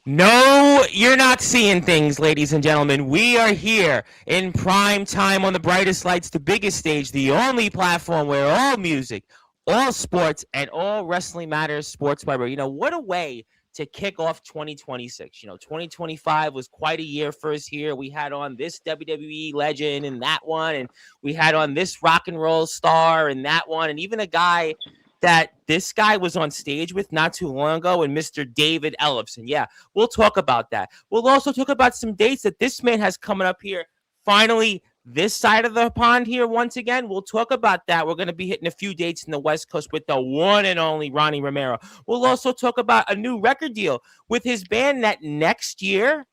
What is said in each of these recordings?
No, you're not seeing things, ladies and gentlemen. We are here in prime time on the brightest lights, the biggest stage, the only platform where all music, all sports, and all wrestling matters. Sportzwire. What a way to kick off 2026. 2025 was quite a year for us here. We had on this WWE legend and that one, and we had on this rock and roll star and that one, and even a guy that this guy was on stage with not too long ago, and Mr. Davidellefson. Yeah, we'll talk about that. We'll also talk about some dates that this man has coming up here. Finally, this side of the pond here once again. We'll talk about that. We're going to be hitting a few dates in the West Coast with the one and only Ronnie Romero. We'll also talk about a new record deal with his band that next year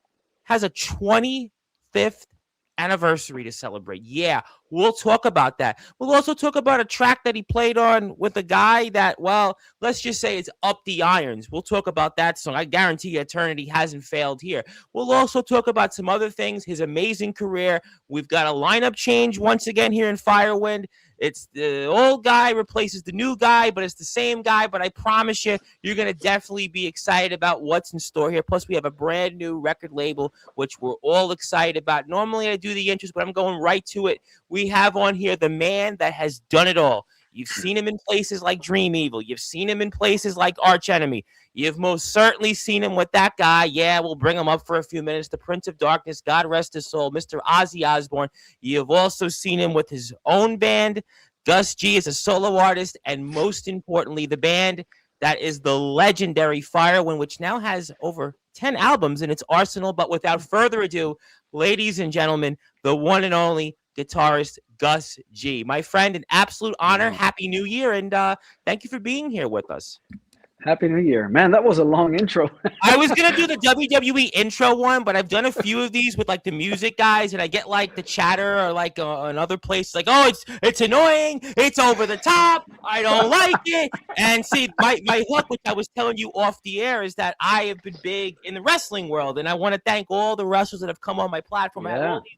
has a 25th anniversary to celebrate. Yeah, we'll talk about that. We'll also talk about a track that he played on with a guy that, well, let's just say it's Up the Irons. We'll talk about that song. I guarantee you Eternity hasn't failed here. We'll also talk about some other things, his amazing career. We've got a lineup change once again here in Firewind. It's the old guy replaces the new guy, but it's the same guy. But I promise you, you're going to definitely be excited about what's in store here. Plus, we have a brand new record label, which we're all excited about. Normally, I do the intros, but I'm going right to it. We have on here the man that has done it all. You've seen him in places like Dream Evil. You've seen him in places like Arch Enemy. You've most certainly seen him with that guy. Yeah, we'll bring him up for a few minutes. The Prince of Darkness, God rest his soul, Mr. Ozzy Osbourne. You've also seen him with his own band. gusg is a solo artist. And most importantly, the band that is the legendary Firewind, which now has over 10 albums in its arsenal. But without further ado, ladies and gentlemen, the one and only guitarist gusg. My friend, an absolute honor. Happy New Year, and thank you for being here with us. Happy New Year. Man, that was a long intro. I was going to do the WWE intro one, but I've done a few of these with like the music guys, and I get like the chatter or like another place like, oh, it's annoying. It's over the top. I don't like it. And see, my hook, which I was telling you off the air, is that I have been big in the wrestling world, and I want to thank all the wrestlers that have come on my platform. I have all these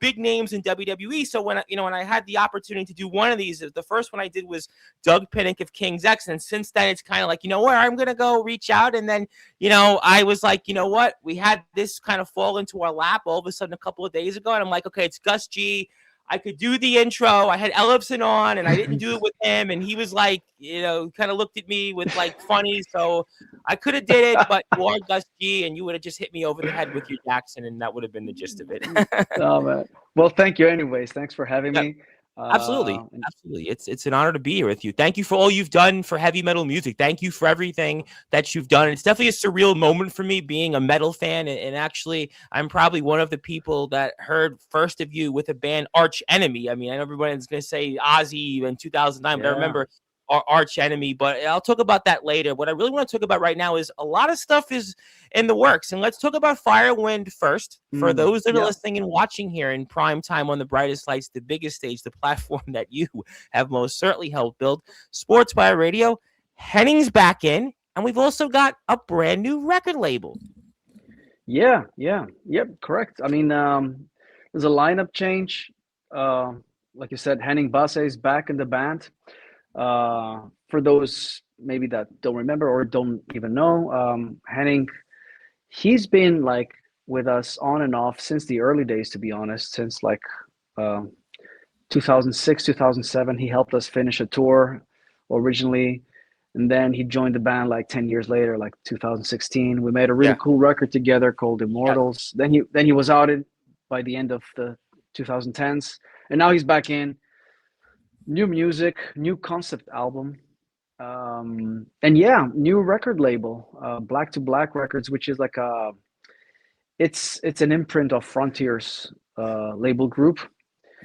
big names in WWE. So when I had the opportunity to do one of these, the first one I did was Doug Pinnick of King's X. And since then, it's kind of like, where I'm going to go reach out. And then, I was like, what? We had this kind of fall into our lap all of a sudden a couple of days ago. And I'm like, okay, it's gusg. I could do the intro. I had Ellefson on, and I didn't do it with him. And he was like, kind of looked at me with like funny. So I could have did it, but you are gusg, and you would have just hit me over the head with your Jackson, and that would have been the gist of it. Oh, man. Well, thank you anyways. Thanks for having me. Absolutely. It's an honor to be here with you. Thank you for all you've done for heavy metal music. Thank you for everything that you've done. It's definitely a surreal moment for me being a metal fan, and actually I'm probably one of the people that heard first of you with a band Arch Enemy. I mean, I know everyone's going to say Ozzy in 2009, but I remember our Arch Enemy, but I'll talk about that later. What I really want to talk about right now is a lot of stuff is in the works, and let's talk about Firewind first. For those that are listening and watching here in prime time on the brightest lights, the biggest stage, the platform that you have most certainly helped build, Sportswire Radio. Henning's back in, and we've also got a brand new record label. Yep, correct. I mean, there's a lineup change. Like you said, Henning Basse is back in the band. For those maybe that don't remember or don't even know, Henning, he's been like with us on and off since the early days, to be honest, since like 2006, 2007. He helped us finish a tour originally, and then he joined the band like 10 years later, like 2016. We made a really cool record together called Immortals. Then he was outed by the end of the 2010s, and now he's back in. New music, new concept album, and new record label, Black to Black Records, which is like it's an imprint of Frontiers label group.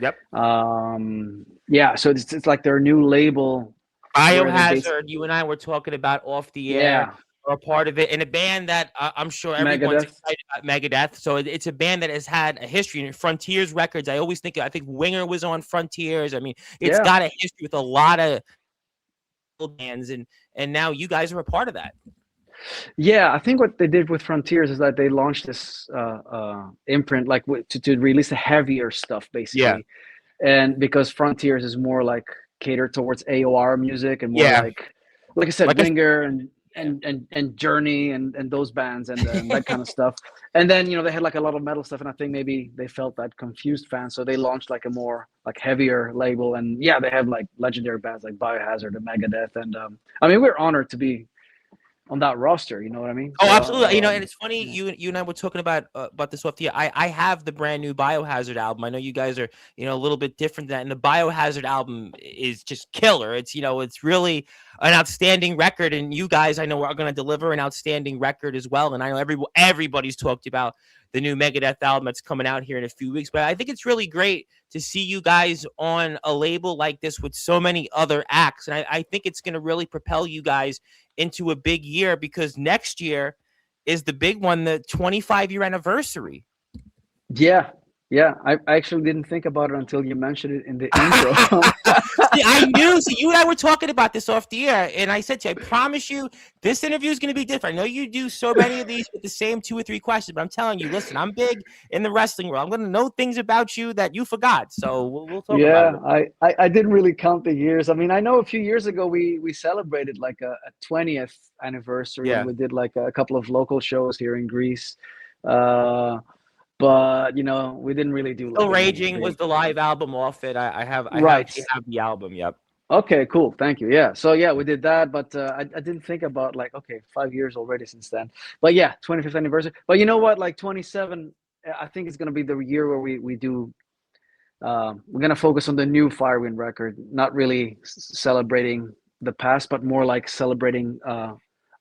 Yep. So it's like their new label. Biohazard, you and I were talking about off the air. Are a part of it, and a band that I'm sure everyone's excited about, Megadeth. So it's a band that has had a history. Frontiers Records, I think Winger was on Frontiers. I mean, it's got a history with a lot of bands, and now you guys are a part of that. Yeah, I think what they did with Frontiers is that they launched this imprint, like to release the heavier stuff, basically. Yeah. And because Frontiers is more like catered towards AOR music and more like I said, Winger and and Journey and those bands and that kind of stuff. And then they had like a lot of metal stuff, and I think maybe they felt that confused fans, so they launched like a more like heavier label. And yeah, they have like legendary bands like Biohazard and Megadeth, and I mean, we're honored to be on that roster. You know what I mean? Oh, So, absolutely. And it's funny, yeah. you and I were talking about this off the air. I have the brand new Biohazard album. I know you guys are, a little bit different than that. And the Biohazard album is just killer. It's, it's really an outstanding record. And you guys, I know, are going to deliver an outstanding record as well. And I know everybody's talked about the new Megadeth album that's coming out here in a few weeks. But I think it's really great to see you guys on a label like this with so many other acts. And I think it's going to really propel you guys into a big year, because next year is the big one, the 25-year anniversary. Yeah. I actually didn't think about it until you mentioned it in the intro. See, I knew. So you and I were talking about this off the air, and I said to you, I promise you, this interview is going to be different. I know you do so many of these with the same 2 or 3 questions, but I'm telling you, listen, I'm big in the wrestling world. I'm going to know things about you that you forgot. So we'll talk about it. I didn't really count the years. I mean, I know a few years ago we celebrated like a 20th anniversary, and we did like a couple of local shows here in Greece. But we didn't really do like Still Raging was the live album off it. I actually have the album. Yep. Okay, cool. Thank you. Yeah. So yeah, we did that, but I didn't think about like, okay, 5 years already since then. But yeah, 25th anniversary. But you know what? Like 27, I think it's gonna be the year where we do. We're gonna focus on the new Firewind record, not really celebrating the past, but more like celebrating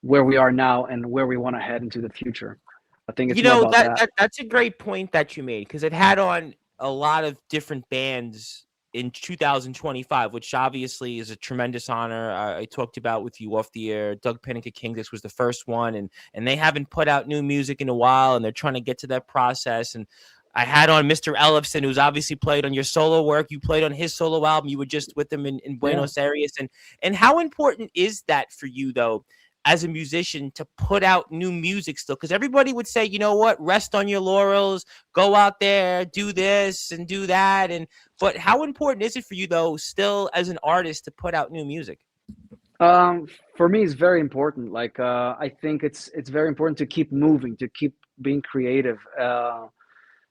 where we are now and where we want to head into the future. I think it's more about that. That's a great point that you made, because it had on a lot of different bands in 2025, which obviously is a tremendous honor. I talked about with you off the air. Doug Pinnick at Kingdix was the first one, and they haven't put out new music in a while, and they're trying to get to that process. And I had on Mr. Ellefson, who's obviously played on your solo work. You played on his solo album. You were just with him in Buenos Aires. And how important is that for you, though, as a musician, to put out new music still? Because everybody would say, you know what, rest on your laurels, go out there, do this and do that. But how important is it for you, though, still as an artist, to put out new music? For me, it's very important. Like, I think it's very important to keep moving, to keep being creative,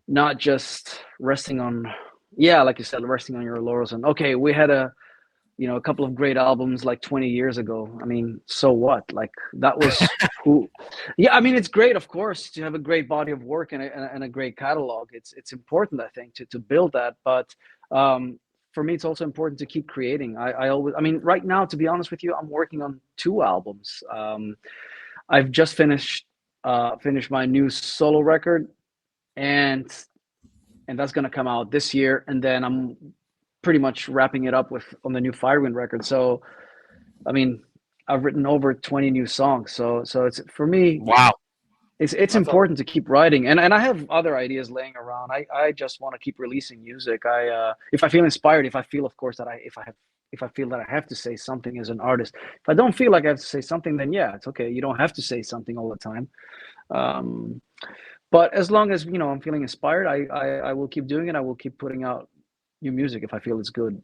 not just resting on, like you said, resting on your laurels. And okay, we had a couple of great albums like 20 years ago. I mean, so what? Like, that was who. Yeah, I mean, it's great, of course, to have a great body of work and a great catalog. It's important, I think, to build that. But for me, it's also important to keep creating. I mean, right now, to be honest with you, I'm working on 2 albums. I've just finished my new solo record, and that's going to come out this year. And then I'm pretty much wrapping it up on the new Firewind record. So, I mean, I've written over 20 new songs. So it's, for me, wow, it's important to keep writing. And I have other ideas laying around. I just want to keep releasing music. If I feel inspired, if I feel, of course, that if I feel that I have to say something as an artist. If I don't feel like I have to say something, then yeah, it's okay. You don't have to say something all the time. But as long as, I'm feeling inspired, I will keep doing it. I will keep putting out new music if I feel it's good.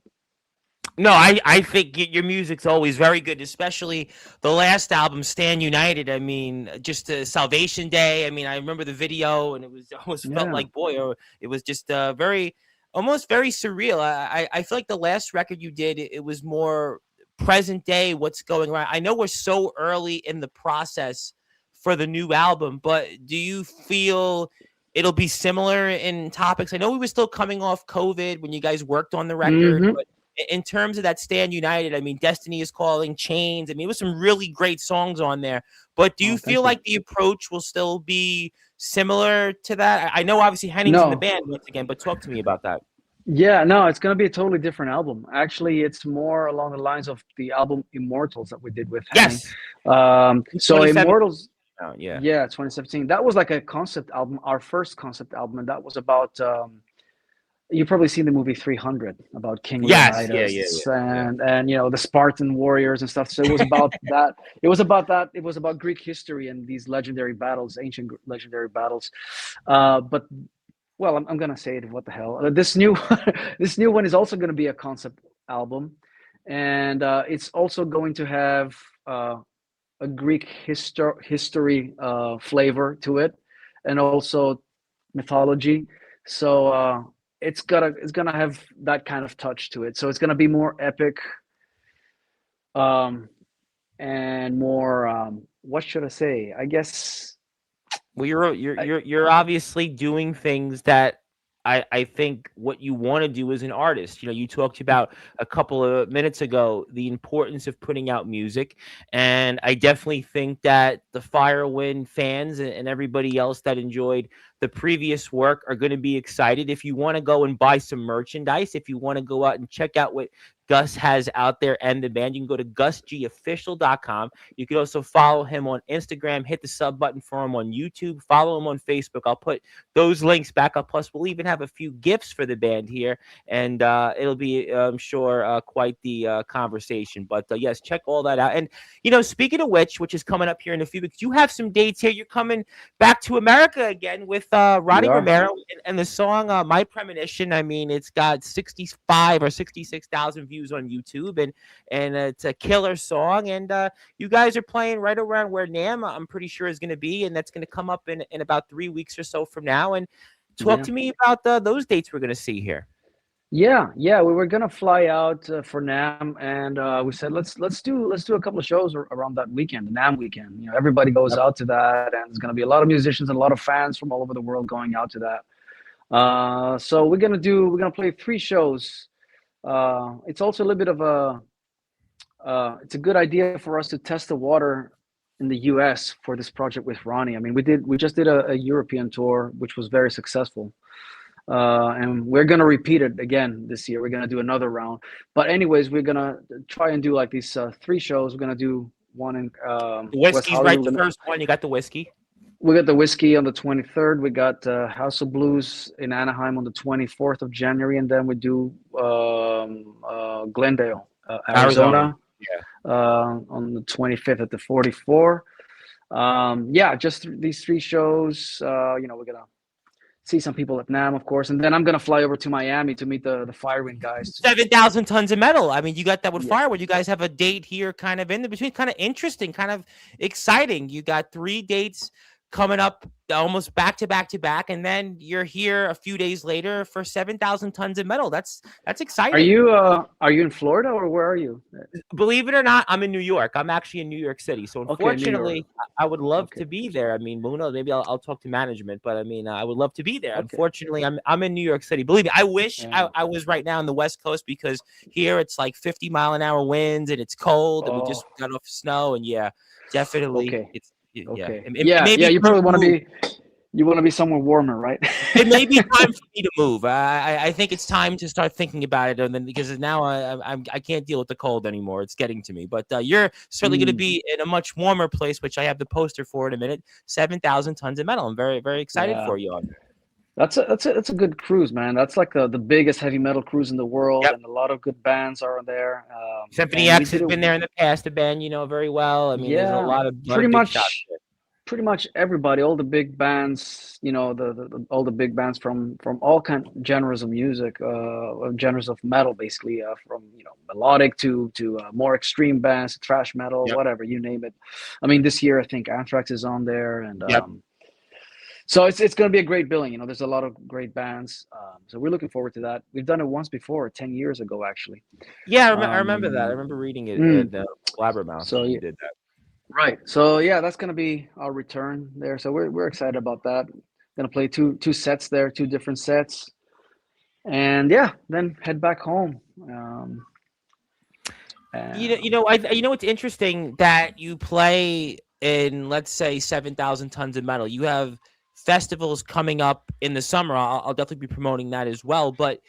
No, I think your music's always very good, especially the last album, Stand United. I mean, just Salvation Day. I mean, I remember the video, and it almost felt like, boy, it was just almost very surreal. I feel like the last record you did, it was more present day, what's going on. I know we're so early in the process for the new album, but do you feel it'll be similar in topics? I know we were still coming off COVID when you guys worked on the record, but in terms of that Stand United, I mean, Destiny is Calling, Chains. I mean, it was some really great songs on there. But do you feel like the approach will still be similar to that? I know obviously Henning's in the band once again, but talk to me about that. Yeah, no, it's going to be a totally different album. Actually, it's more along the lines of the album Immortals that we did with Henning. So Immortals, yeah, 2017. That was like a concept album, our first concept album, and that was about you've probably seen the movie 300 about King Leonidas and the Spartan warriors and stuff. So it was about that. It was about Greek history and these legendary battles, ancient legendary battles. But well, I'm gonna say it. What the hell? This new one is also gonna be a concept album, and it's also going to have a Greek history flavor to it, and also mythology. So it's gonna have that kind of touch to it. So it's gonna be more epic, um, and more what should I say? I guess Well, you're obviously doing things that I think what you want to do as an artist. You talked about a couple of minutes ago the importance of putting out music, and I definitely think that the Firewind fans and everybody else that enjoyed the previous work are going to be excited. If you want to go and buy some merchandise, if you want to go out and check out what Gus has out there and the band, you can go to gusgofficial.com. You can also follow him on Instagram, hit the sub button for him on YouTube, follow him on Facebook. I'll put those links back up. Plus, we'll even have a few gifts for the band here, and it'll be, I'm sure, quite the conversation. But yes, check all that out. And, speaking of which is coming up here in a few weeks, you have some dates here. You're coming back to America again with we Ronnie are. Romero and the song My Premonition. I mean, it's got 65 or 66,000 views on YouTube, and it's a killer song. And you guys are playing right around where NAMM, I'm pretty sure, is going to be, and that's going to come up in about 3 weeks or so from now. And talk Yeah. to me about those dates we're going to see here. Yeah. We were gonna fly out for NAM, and we said let's do a couple of shows around that weekend, the NAM weekend. Everybody goes Yep. out to that, and there's gonna be a lot of musicians and a lot of fans from all over the world going out to that. So we're gonna play 3 shows. It's also a little bit of it's a good idea for us to test the water in the US for this project with Ronnie. I mean, we just did a European tour, which was very successful. And we're gonna repeat it again this year. We're gonna do another round. But anyways, we're gonna try and do like these 3 shows. We're gonna do one in The West whiskey's right the Hollywood. first one. You got the whiskey. We got the whiskey on the 23rd. We got House of Blues in Anaheim on the 24th of January, and then we do Glendale, Arizona. Arizona, Yeah. on the 25th at the 44. Yeah, just these 3 shows. We're gonna see some people at NAM, of course, and then I'm gonna fly over to Miami to meet the Firewind guys. 7,000 tons of metal. I mean, you got that with Yeah, Firewood. You guys have a date here kind of in the between, kind of interesting, kind of exciting. You got 3 dates coming up almost back to back to back, and then you're here a few days later for 7,000 tons of metal. That's exciting. are you in Florida, or where are you? Believe it or not, I'm in New York. I'm actually in New York City. So Okay, New York. unfortunately, I would love Okay, to be there. I mean, who knows? Maybe I'll talk to management, but I mean, I would love to be there. okay. Unfortunately, I'm in New York City. Believe me, I wish Yeah. I was right now on the West Coast, because here it's like 50-mile-an-hour winds and it's cold and we Oh, just got off snow, and yeah, definitely okay. yeah. Okay. It may Yeah. be You time probably to want to move. be. You want to be somewhere warmer, right? It may be time for me to move. I think it's time to start thinking about it, and then because now I can't deal with the cold anymore. It's getting to me. But you're certainly going to Mm, be in a much warmer place, which I have the poster for in a minute. 7,000 tons of metal. I'm very very excited yeah. for you on. That's a good cruise, man. That's like the biggest heavy metal cruise in the world, Yep. and a lot of good bands are there. Symphony And we X did has it. been there in the past. The band very well. I mean, there's a Yeah, lot pretty of big shots much. there. Pretty much everybody, all the big bands, all the big bands from all kind genres of music, genres of metal, basically, from melodic to more extreme bands, thrash metal, Yep. whatever you name it. I mean, this year I think Anthrax is on there, and Yep. so it's going to be a great billing. There's a lot of great bands, so we're looking forward to that. We've done it once before, 10 years ago, actually. Yeah, I remember that. I Um, remember reading it mm, at Blabbermouth so when yeah, you did that. right. So yeah, that's gonna be our return there. So we're excited about that. Gonna play two sets there, 2 different sets, and yeah, then head back home. It's interesting that you play in, let's say, 7,000 tons of metal. You have festivals coming up in the summer. I'll definitely be promoting that as well. But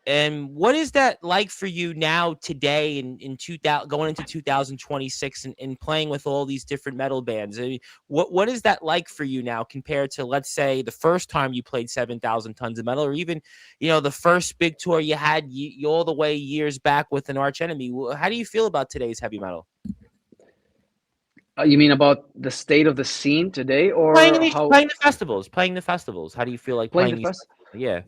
what is that like for you now today in 2000, going into 2026, and playing with all these different metal bands? I mean, what is that like for you now compared to, let's say, the first time you played 7,000 tons of metal, or even the first big tour you had all the way years back with an arch enemy? How do you feel about today's heavy metal? You mean about the state of the scene today, Playing in or these how playing the festivals. How do you feel like playing playing the these? fest? Yeah.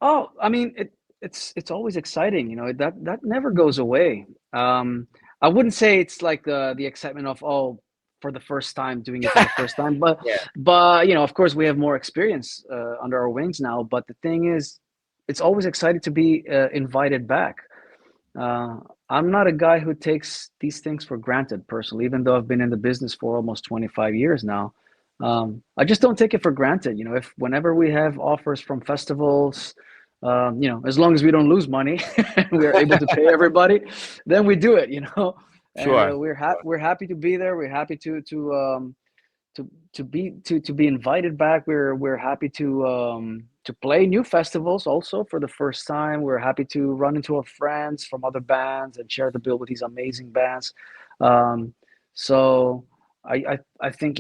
Oh, I mean, it's always exciting. That never goes away. I wouldn't say it's like the excitement of, oh, for the first time, doing it for the first time. But Yeah. of course, we have more experience under our wings now. But the thing is, it's always exciting to be invited back. Uh, I'm not a guy who takes these things for granted personally, even though I've been in the business for almost 25 years now. I just don't take it for granted. If whenever we have offers from festivals, as long as we don't lose money and we're able to pay everybody, then we do it. And Sure. we're happy to be there. We're happy to be invited back. We're happy to play new festivals also for the first time. We're happy to run into our friends from other bands and share the bill with these amazing bands. Um, so I think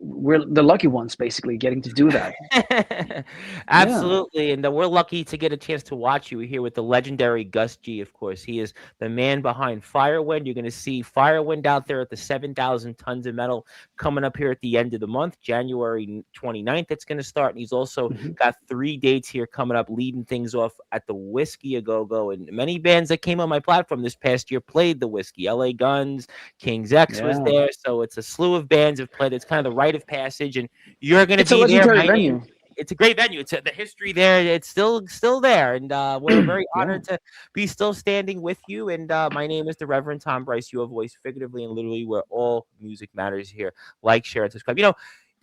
we're the lucky ones basically getting to do that. Yeah. Absolutely, and we're lucky to get a chance to watch you here with the legendary gusg. Of course, he is the man behind Firewind. You're going to see Firewind out there at the 7,000 tons of metal coming up here at the end of the month, January 29th. It's going to start, and he's also Mhm. got 3 dates here coming up, leading things off at the Whiskey A Go Go. And many bands that came on my platform this past year played the Whiskey. LA Guns, King's X was Yeah. there, so it's a slew of bands have played. It's kind of the rite of passage, and you're going to It's a be there. legendary My name. venue. It's a great venue. It's the history there. It's still there, and we're very Yeah. honored to be still standing with you. And my name is the Reverend Tom Bryce. You have voice figuratively and literally where all music matters here. Like, share, and subscribe.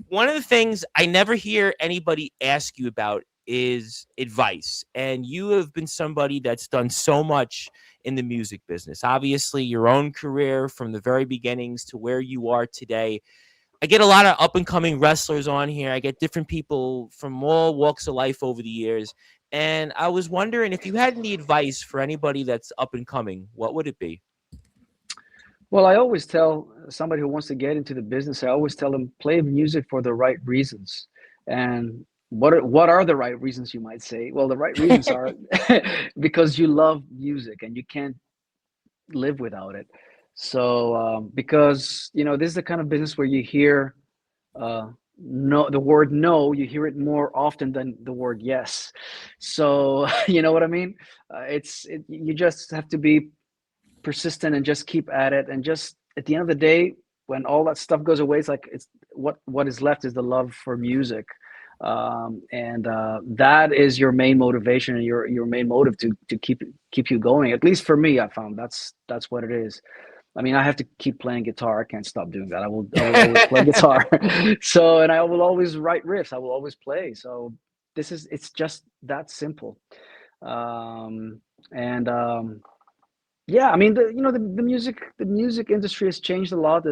One of the things I never hear anybody ask you about is advice, and you have been somebody that's done so much in the music business. Obviously, your own career from the very beginnings to where you are today. I get a lot of up and coming wrestlers on here. I get different people from all walks of life over the years. And I was wondering if you had any advice for anybody that's up and coming, what would it be? Well, I always tell somebody who wants to get into the business, I always tell them play music for the right reasons. And what are the right reasons, you might say? Well, the right reasons are because you love music and you can't live without it. So, because this is the kind of business where you hear no, the word no, you hear it more often than the word yes. So, you know what I mean? You just have to be persistent and just keep at it, and just at the end of the day, when all that stuff goes away, it's like it's what is left is the love for music. And that is your main motivation and your main motive to keep you going. At least for me, I found that's what it is. I mean, I have to keep playing guitar. I can't stop doing that. I will always play guitar. So, and I will always write riffs. I will always play. So it's just that simple. And Yeah, I mean, the music industry has changed a lot.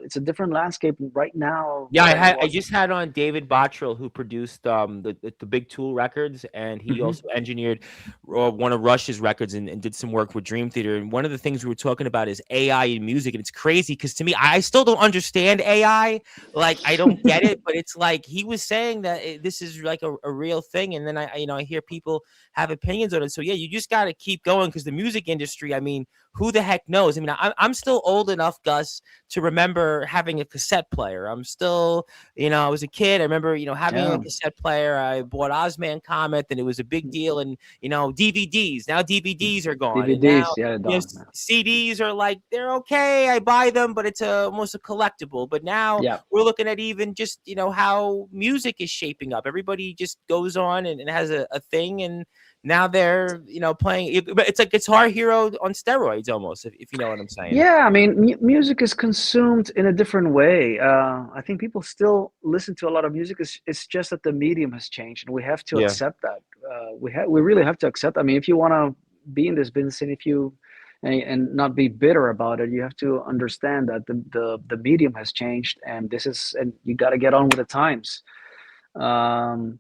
It's a different landscape right now Yeah, than it I was. just had on David Bottrill, who produced the Big Tool records, and he Hmm. also engineered one of Rush's records and did some work with Dream Theater. And one of the things we were talking about is AI in music, and it's crazy because to me, I still don't understand AI. Like, I don't get it, but it's like he was saying that this is like a real thing, and then I hear people have opinions on it. So yeah, you just got to keep going because the music industry. I mean, who the heck knows? I mean, I'm still old enough, Gus, to remember having a cassette player. I'm still, I was a kid. I remember, having a Yeah, cassette player. I bought Ozman Comet, and it was a big deal. And DVDs. Now DVDs are gone, and now DVDs. Yeah, done. CDs are like they're okay. I buy them, but it's almost a collectible. But now Yeah. we're looking at even just how music is shaping up. Everybody just goes on and has a thing, and now they're playing. It's like Guitar Hero on steroids almost, if you know what I'm saying. Yeah, I mean, music is consumed in a different way. I think people still listen to a lot of music. It's just that the medium has changed, and we have to Yeah. accept that. We really have to accept. I mean, if you want to be in this business, and not be bitter about it, you have to understand that the medium has changed, and you got to get on with the times. Um,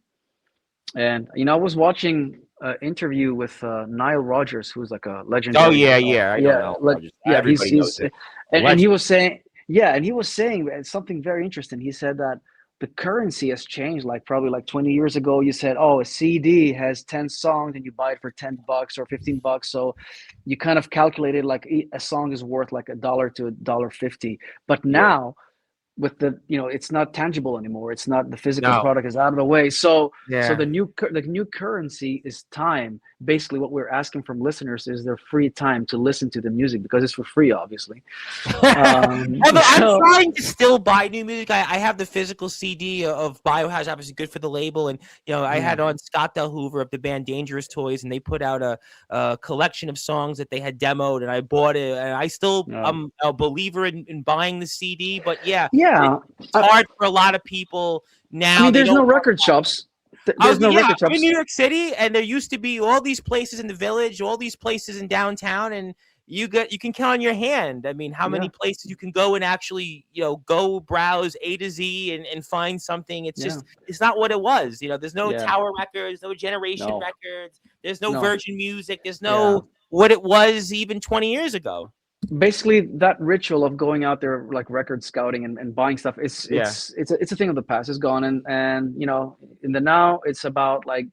and I was watching an interview with Nile Rodgers, who's like a Oh legendary. yeah, yeah. I know Yeah, now. yeah, Everybody knows it. and he Legend. was saying, yeah, and he was saying something very interesting. He said that the currency has changed. Like probably like 20 years ago, you said, oh, a CD has 10 songs, and you buy it for $10 or $15. So you kind of calculated like a song is worth like $1 to $1.50. But Yeah. now with it's not tangible anymore. It's not, the physical No. product is out of the way. So Yeah. the new currency is time. basically what we're asking from listeners is their free time to listen to the music because it's for free, obviously. Although I'm So trying to still buy new music. I have the physical CD of Biohazard, obviously good for the label. And, I yeah, had on Scott Del Hoover of the band Dangerous Toys, and they put out a collection of songs that they had demoed, and I bought it. And I'm a believer in buying the CD. But yeah, yeah. it's hard for a lot of people I now. mean, They there's don't no want record shops. There's no yeah, record I'm in shops. New York City, and there used to be all these places in the Village, all these places in downtown, and you can count on your hand. I mean, how Yeah, many places you can go and actually, go browse A to Z and find something. It's yeah, just, it's not what it was. There's no yeah. Tower Records, no Generation No, Records, there's no no. Virgin Music, there's Yeah. no what it was even 20 years ago. Basically, that ritual of going out there like record scouting and buying stuff, Yeah. it's a thing of the past. It's gone, and in the now, it's about like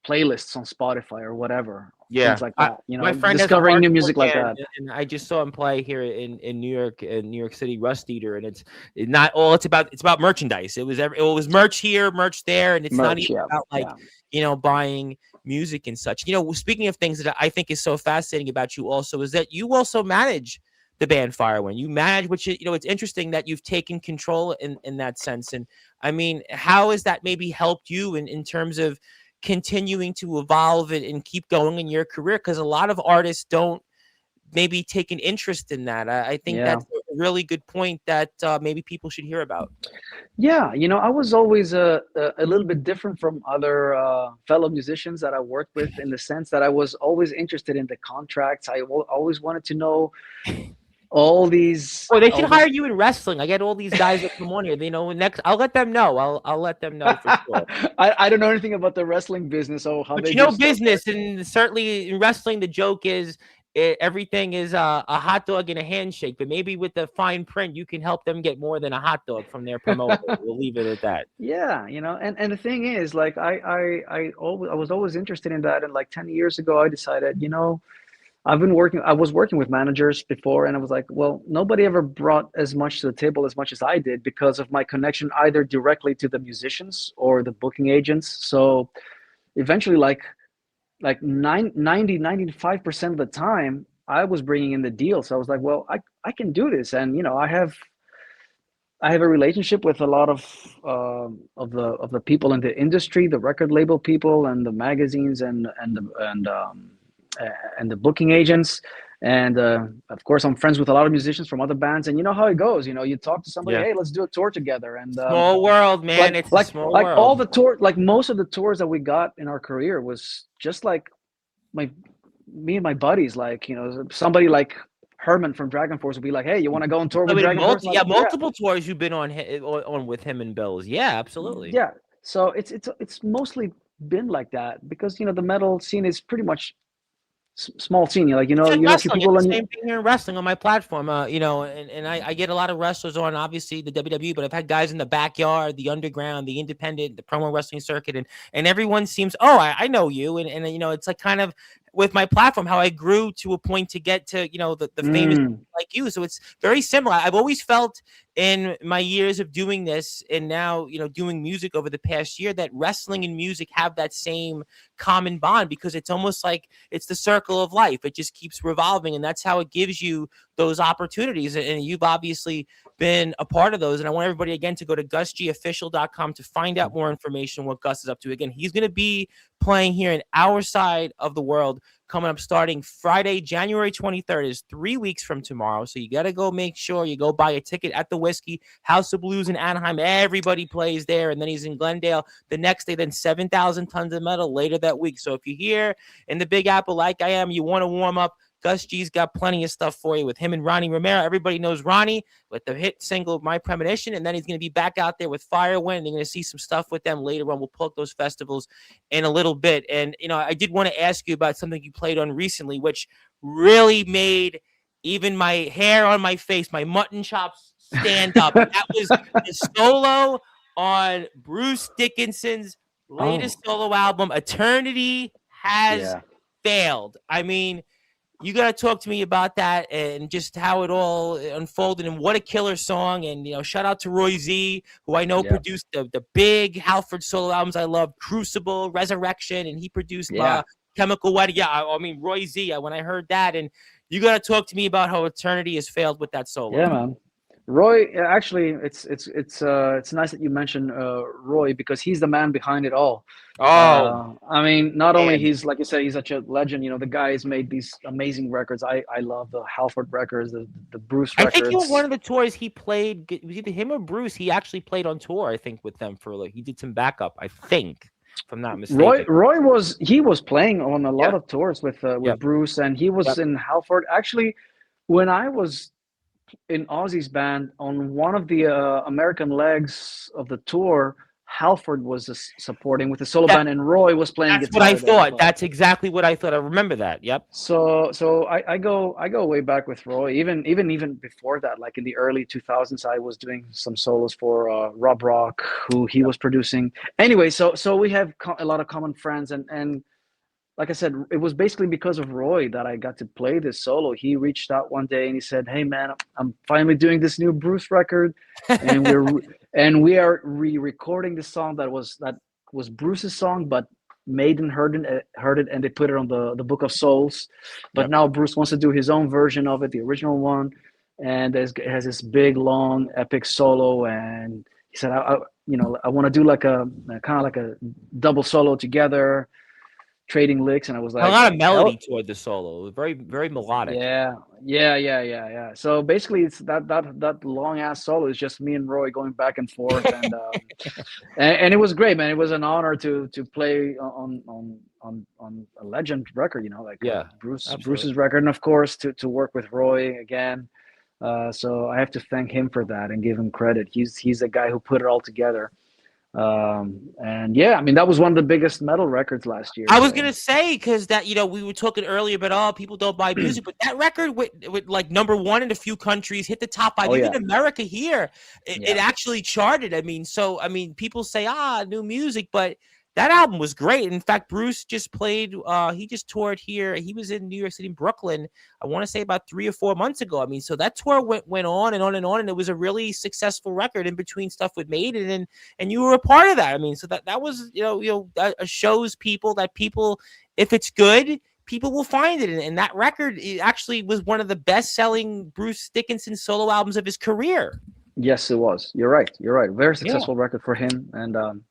playlists on Spotify or whatever, Yeah, things like that. my friend has a Discovering new hardcore music like band, that. and I just saw him play here in New York City, Rust Eater, and it's not all. It's about merchandise. It was merch here, merch there, and it's not Merch, even yeah, about like yeah. buying music and such. Speaking of things that I think is so fascinating about you, also is that you also manage the band Firewind. You manage, which it's interesting that you've taken control in that sense. And I mean, how has that maybe helped you in terms of continuing to evolve and keep going in your career? Because a lot of artists don't maybe take an interest in that. I think Yeah. that's a really good point that maybe people should hear about. Yeah, I was always a little bit different from other fellow musicians that I worked with in the sense that I was always interested in the contracts. I always wanted to know all these, Or they should all hire this. you in wrestling. I get all these guys that come on here. They know next. I'll let them know. I'll let them know for sure. I don't know anything about the wrestling business or how But they do stuff there. business, and certainly in wrestling, the joke is everything is a hot dog and a handshake. But maybe with the fine print, you can help them get more than a hot dog from their promoter. We'll leave it at that. Yeah, and the thing is, like, I was always interested in that, and like 10 years ago, I decided, I was working with managers before, and I was like, well, nobody ever brought as much to the table as much as I did because of my connection either directly to the musicians or the booking agents. So eventually, like 95% of the time, I was bringing in the deal. So I was like, well, I can do this, and I have a relationship with a lot of the people in the industry, the record label people, and the magazines, and the booking agents, and of course, I'm friends with a lot of musicians from other bands. And you know how it goes. You talk to somebody, Yeah. hey, let's do a tour together, and Small world, man. like It's a like small like all world. the tour, like most of the tours that we got in our career was just like my me and my buddies. Like somebody like Herman from Dragon Force would be like, hey, you want to go on tour I with mean, Dragon Force? I'm like, yeah. multiple tours you've been on with him and Bills. Yeah, absolutely. Yeah, so it's mostly been like that because the metal scene is pretty much small scene. Like It's in you know a few wrestling. It's people the on same thing here in wrestling on my platform. And I get a lot of wrestlers on, obviously the WWE, but I've had guys in the backyard, the underground, the independent, the promo wrestling circuit, and everyone seems, oh, I know you, and it's like kind of with my platform how I grew to a point to get to the famous like you. So it's very similar. I've always felt in my years of doing this and now doing music over the past year that wrestling and music have that same common bond because it's almost like it's the circle of life. It just keeps revolving, and that's how it gives you those opportunities. And you've obviously been a part of those. And I want everybody again to go to gusgofficial.com to find out more information on what Gus is up to. Again, he's going to be playing here in our side of the world coming up starting Friday, January 23rd is 3 weeks from tomorrow. So you got to go make sure you go buy a ticket at the Whiskey House of Blues in Anaheim. Everybody plays there. And then he's in Glendale the next day, then 7,000 Tons of Metal later that week. So if you're here in the Big Apple like I am, you want to warm up, Gus G's got plenty of stuff for you with him and Ronnie Romero. Everybody knows Ronnie with the hit single My Premonition, and then he's going to be back out there with Firewind. You're going to see some stuff with them later on. We'll plug those festivals in a little bit. And, I did want to ask you about something you played on recently, which really made even my hair on my face, my mutton chops stand up. And that was the solo on Bruce Dickinson's latest solo album, Eternity Has Failed. I mean, you got to talk to me about that and just how it all unfolded and what a killer song. And, shout out to Roy Z, who I know produced the big Halford solo albums I love, Crucible, Resurrection, and he produced Chemical Wedding. Yeah, I mean Roy Z. When I heard that, and you got to talk to me about how Eternity has failed with that solo. Yeah, man. Roy, actually, it's nice that you mentioned Roy because he's the man behind it all. Oh I mean, not only man. he's like you said, he's such a legend. You know, the guy has made these amazing records. I love the Halford records, the Bruce I think one records. of the tours he played, it was either him or Bruce. He actually played on tour, I think, with them for like he did some backup. I think, if I'm not mistaken. Roy was playing on a lot Yeah. of tours Yep. with Bruce, and he was Yep. in Halford. Actually, when I was in Ozzy's band on one of the American legs of the tour, Halford was supporting with the solo That, band, and Roy was playing that's what I guitar there as thought. well. That's exactly what I thought. I remember that. Yep. So I go way back with Roy, even before that, like in the early 2000s, I was doing some solos for Rob Rock, who he was producing. Anyway, so we have a lot of common friends, and like I said, it was basically because of Roy that I got to play this solo. He reached out one day and he said, "Hey man, I'm finally doing this new Bruce record, and we are re-recording the song that was Bruce's song, but Maiden heard it and they put it on the Book of Souls. But Yep. now Bruce wants to do his own version of it, the original one, and it has this big, long, epic solo. And he said, I want to do like a kind of like a double solo together." Trading licks, and I was A like, lot of melody hell toward the solo. It was very, very melodic. yeah. So basically, it's that long ass solo is just me and Roy going back and forth, and it was great, man. It was an honor to play on a legend record, you know, like Yeah. Absolutely. Bruce's record, and of course to work with Roy again. So I have to thank him for that and give him credit. He's the guy who put it all together. And yeah, I mean that was one of the biggest metal records last year. I was So gonna say because that we were talking earlier about people don't buy music, but that record with like #1 in a few countries, hit the top 5, oh even yeah, America here, it yeah. actually charted. I mean, people say new music, but that album was great. In fact, Bruce just played. He just toured here. He was in New York City, Brooklyn. I want to say about 3 or 4 months ago. I mean, so that tour went on and on and on, and it was a really successful record in between stuff with Maiden and you were a part of that. I mean, so that was that shows people that people, if it's good, people will find it. And that record it actually was one of the best selling Bruce Dickinson solo albums of his career. Yes, it was. You're right. You're right. Very Yeah. successful record for him, and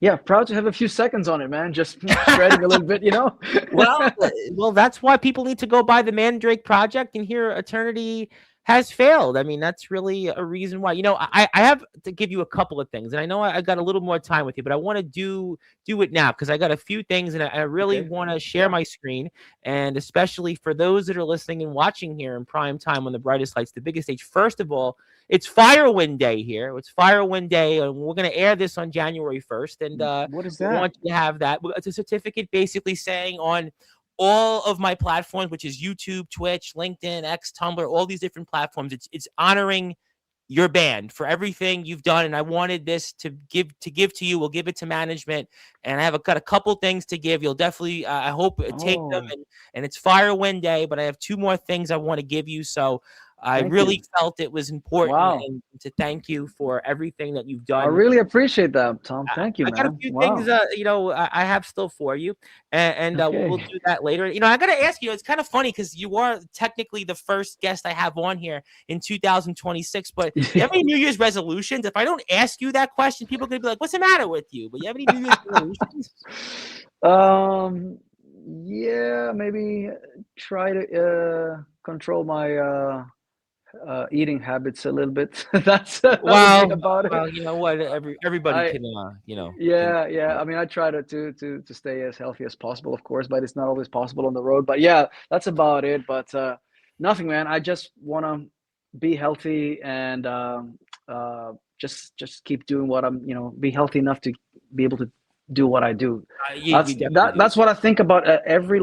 yeah, proud to have a few seconds on it, man. Just shredding a little bit, you know. Well, that's why people need to go buy the Mandrake Project and hear Eternity has failed. I mean, that's really a reason why. I have to give you a couple of things, and I know I got a little more time with you, but I want to do it now because I got a few things, and I really Okay. want to share Yeah. my screen, and especially for those that are listening and watching here in prime time on the brightest lights, the biggest stage. First of all, it's Firewind Day here. It's Firewind Day, and we're going to air this on January 1st, and What is we that? want you to have that. It's a certificate basically saying on all of my platforms, which is YouTube, Twitch, LinkedIn, X, Tumblr, all these different platforms. It's honoring your band for everything you've done, and I wanted this to give to you. We'll give it to management, and I got a couple things to give. You'll definitely, I hope, take them. Oh, And it's Firewind Day, but I have two more things I want to give you. So I thank you. really felt it was important Wow. and to thank you for everything that you've I done. really appreciate that, Tom. I Thank you, I got a man. few things, Wow. I have still for you, and we'll Okay. do that later. I got to ask you. It's kind of funny because you are technically the first guest I have on here in 2026. But you have any New Year's resolutions? If I don't ask you that question, people are gonna be like, "What's the matter with you?" But you have any New Year's resolutions? um. Yeah, maybe try to control my eating habits a little bit. That would be Well, about it. you know what? Everybody I can, can. Yeah. I mean, I try to stay as healthy as possible, of course, but it's not always possible on the road. But yeah, that's about it. But nothing, man. I just want to be healthy and just keep doing what I'm. Be healthy enough to be able to do what I do. You definitely do. That's what I think about every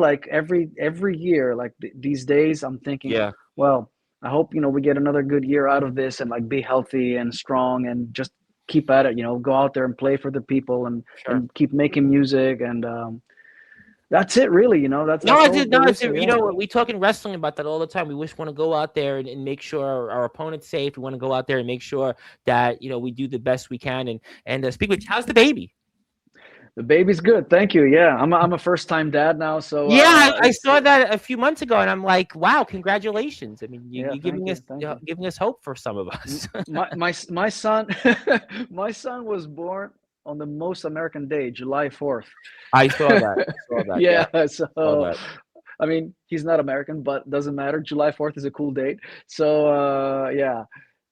year. Like these days, I'm thinking, Yeah, well, I hope we get another good year out of this and like be healthy and strong and just keep at it. Go out there and play for the people sure. and keep making music and that's it really. No, That's I all did there not. is. So yeah. We talk in wrestling about that all the time. We want to go out there and make sure our opponent's safe. We want to go out there and make sure that we do the best we can. And speak with how's the baby? The baby's good. Thank you. Yeah, I'm a first time dad now, so Yeah, I it's saw that a few months ago, and I'm like, wow, congratulations. I mean, yeah. you Thank giving you. us Thank you. giving us hope for some of us. My son my son was born on the most American day, July 4th. I saw that. I saw that. Yeah, Yeah, saw so that. I mean, he's not American, but doesn't matter. July 4th is a cool date. So yeah.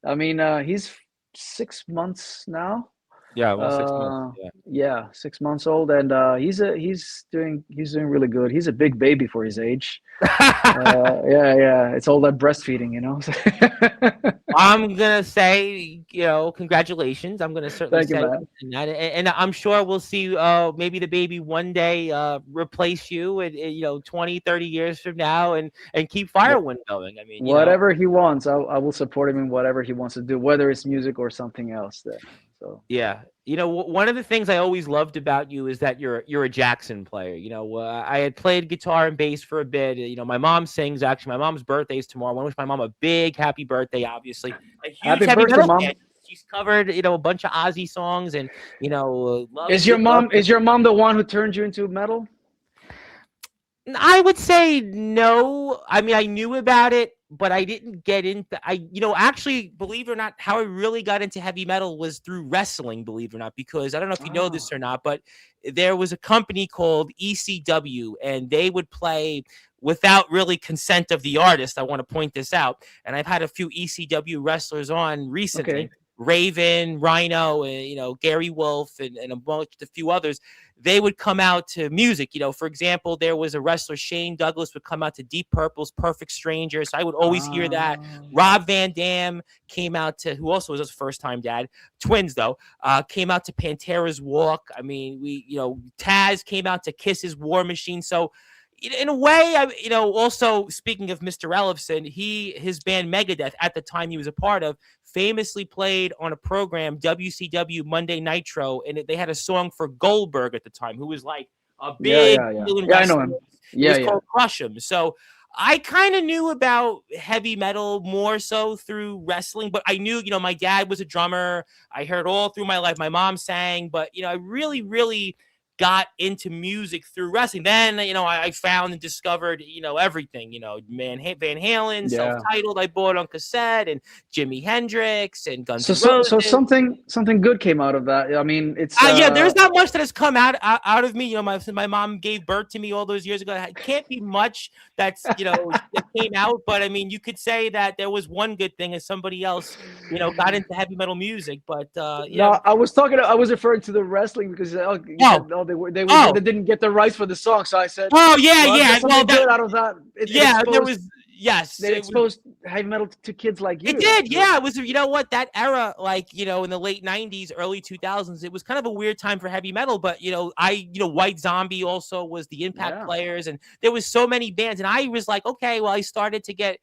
I mean, he's 6 months now. Yeah, almost 6 months. Yeah. Yeah, 6 months old, and he's doing really good. He's a big baby for his age. Yeah, yeah. It's all that breastfeeding, you know. I'm gonna say, congratulations. I'm gonna certainly Thank you, say man. that, and I'm sure we'll see. Maybe the baby one day replace you, and 20, 30 years from now, and keep Firewind going. I mean, Whatever he wants, I will support him in whatever he wants to do, whether it's music or something else. Then, so Yeah. One of the things I always loved about you is that you're a Jackson player. I had played guitar and bass for a bit. My mom sings. Actually, my mom's birthday is tomorrow. I want to wish my mom a big happy birthday. Obviously, a huge happy heavy birthday, metal fan. mom. She's covered a bunch of Ozzy songs, and Is loves your it. mom is your mom the one who turned you into metal? I would say no. I mean, I knew about it, but I didn't get into. Actually, believe it or not, how I really got into heavy metal was through wrestling. Believe it or not, because I don't know if you know Ah, this or not, but there was a company called ECW, and they would play without really consent of the artist. I want to point this out, and I've had a few ECW wrestlers on recently. okay. Raven, Rhino, and Gary Wolf, and a few others. They would come out to music. For example, there was a wrestler, Shane Douglas, would come out to Deep Purple's Perfect Strangers. So I would always hear that. Ah, Rob Van Dam came out to, who also was his first time dad, twins though, came out to Pantera's Walk. I mean, Taz came out to Kiss's War Machine. So in a way, also speaking of Mr. Ellefson, his band Megadeth at the time he was a part of famously played on a program, WCW Monday Nitro, and they had a song for Goldberg at the time, who was like a yeah, big yeah, yeah. deal in Yeah, I know wrestling. him. It Yeah, was yeah. called Crush 'Em. So I kind of knew about heavy metal more so through wrestling, but I knew, my dad was a drummer. I heard all through my life. My mom sang, but, I really, really got into music through wrestling. Then, I found and discovered, everything, Van Halen, Yeah. self-titled, I bought on cassette, and Jimi Hendrix and Guns So N' so so Roses. something good came out of that. I mean, it's Yeah, there's not much that has come out of me. My mom gave birth to me all those years ago. It can't be much that's that came out, but I mean, you could say that there was one good thing as somebody else got into heavy metal music. But No, I was referring to the wrestling because you oh, said no, they were good. oh, They didn't get the rights for the song, so I said, oh, yeah, well, let's get yeah. Well, something good out of that. It yeah, there exposed was, yes, they it was. exposed heavy metal to kids like It you. did, yeah. It was, what, that era, like, in the late 90s, early 2000s, it was kind of a weird time for heavy metal. But, White Zombie also was the Impact Yeah. Players, and there was so many bands. And I was like, okay, well, I started to get,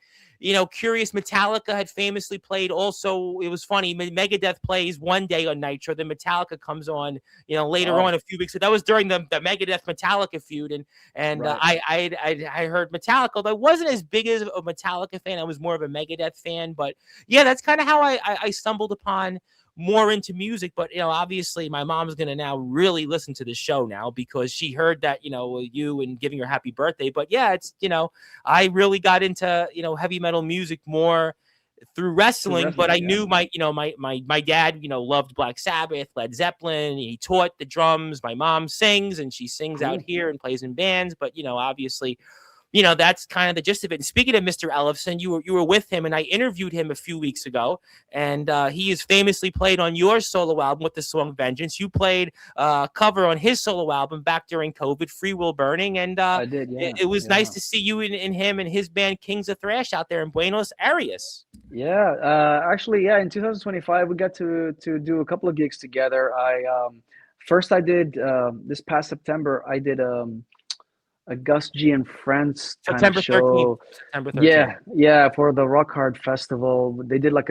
curious. Metallica had famously played also. It was funny. Megadeth plays one day on Nitro, then Metallica comes on, later Oh, on a few weeks. So that was during the Megadeth Metallica feud. And right. I heard Metallica, although I wasn't as big as a Metallica fan. I was more of a Megadeth fan. But yeah, that's kind of how I stumbled upon more into music. But obviously my mom's gonna now really listen to the show now because she heard that you and giving her happy birthday. But yeah, it's I really got into heavy metal music more through Through wrestling, but I wrestling, yeah. knew my dad loved Black Sabbath, Led Zeppelin. He taught the drums. My mom sings, and she sings out Cool. here and plays in bands. But obviously, that's kind of the gist of it. And speaking of Mr. Ellefson, you were with him, and I interviewed him a few weeks ago, and he is famously played on your solo album with the song Vengeance. You played a cover on his solo album back during COVID, Free Will Burning, and I did, yeah. it was nice Yeah. to see you and him and his band Kings of Thrash out there in Buenos Aires. Yeah, actually, yeah, in 2025 we got to do a couple of gigs together. First I did this past September I did a gusg and Friends kind of September 13th. show. September 13th. Yeah, yeah, for the Rock Hard Festival. They did like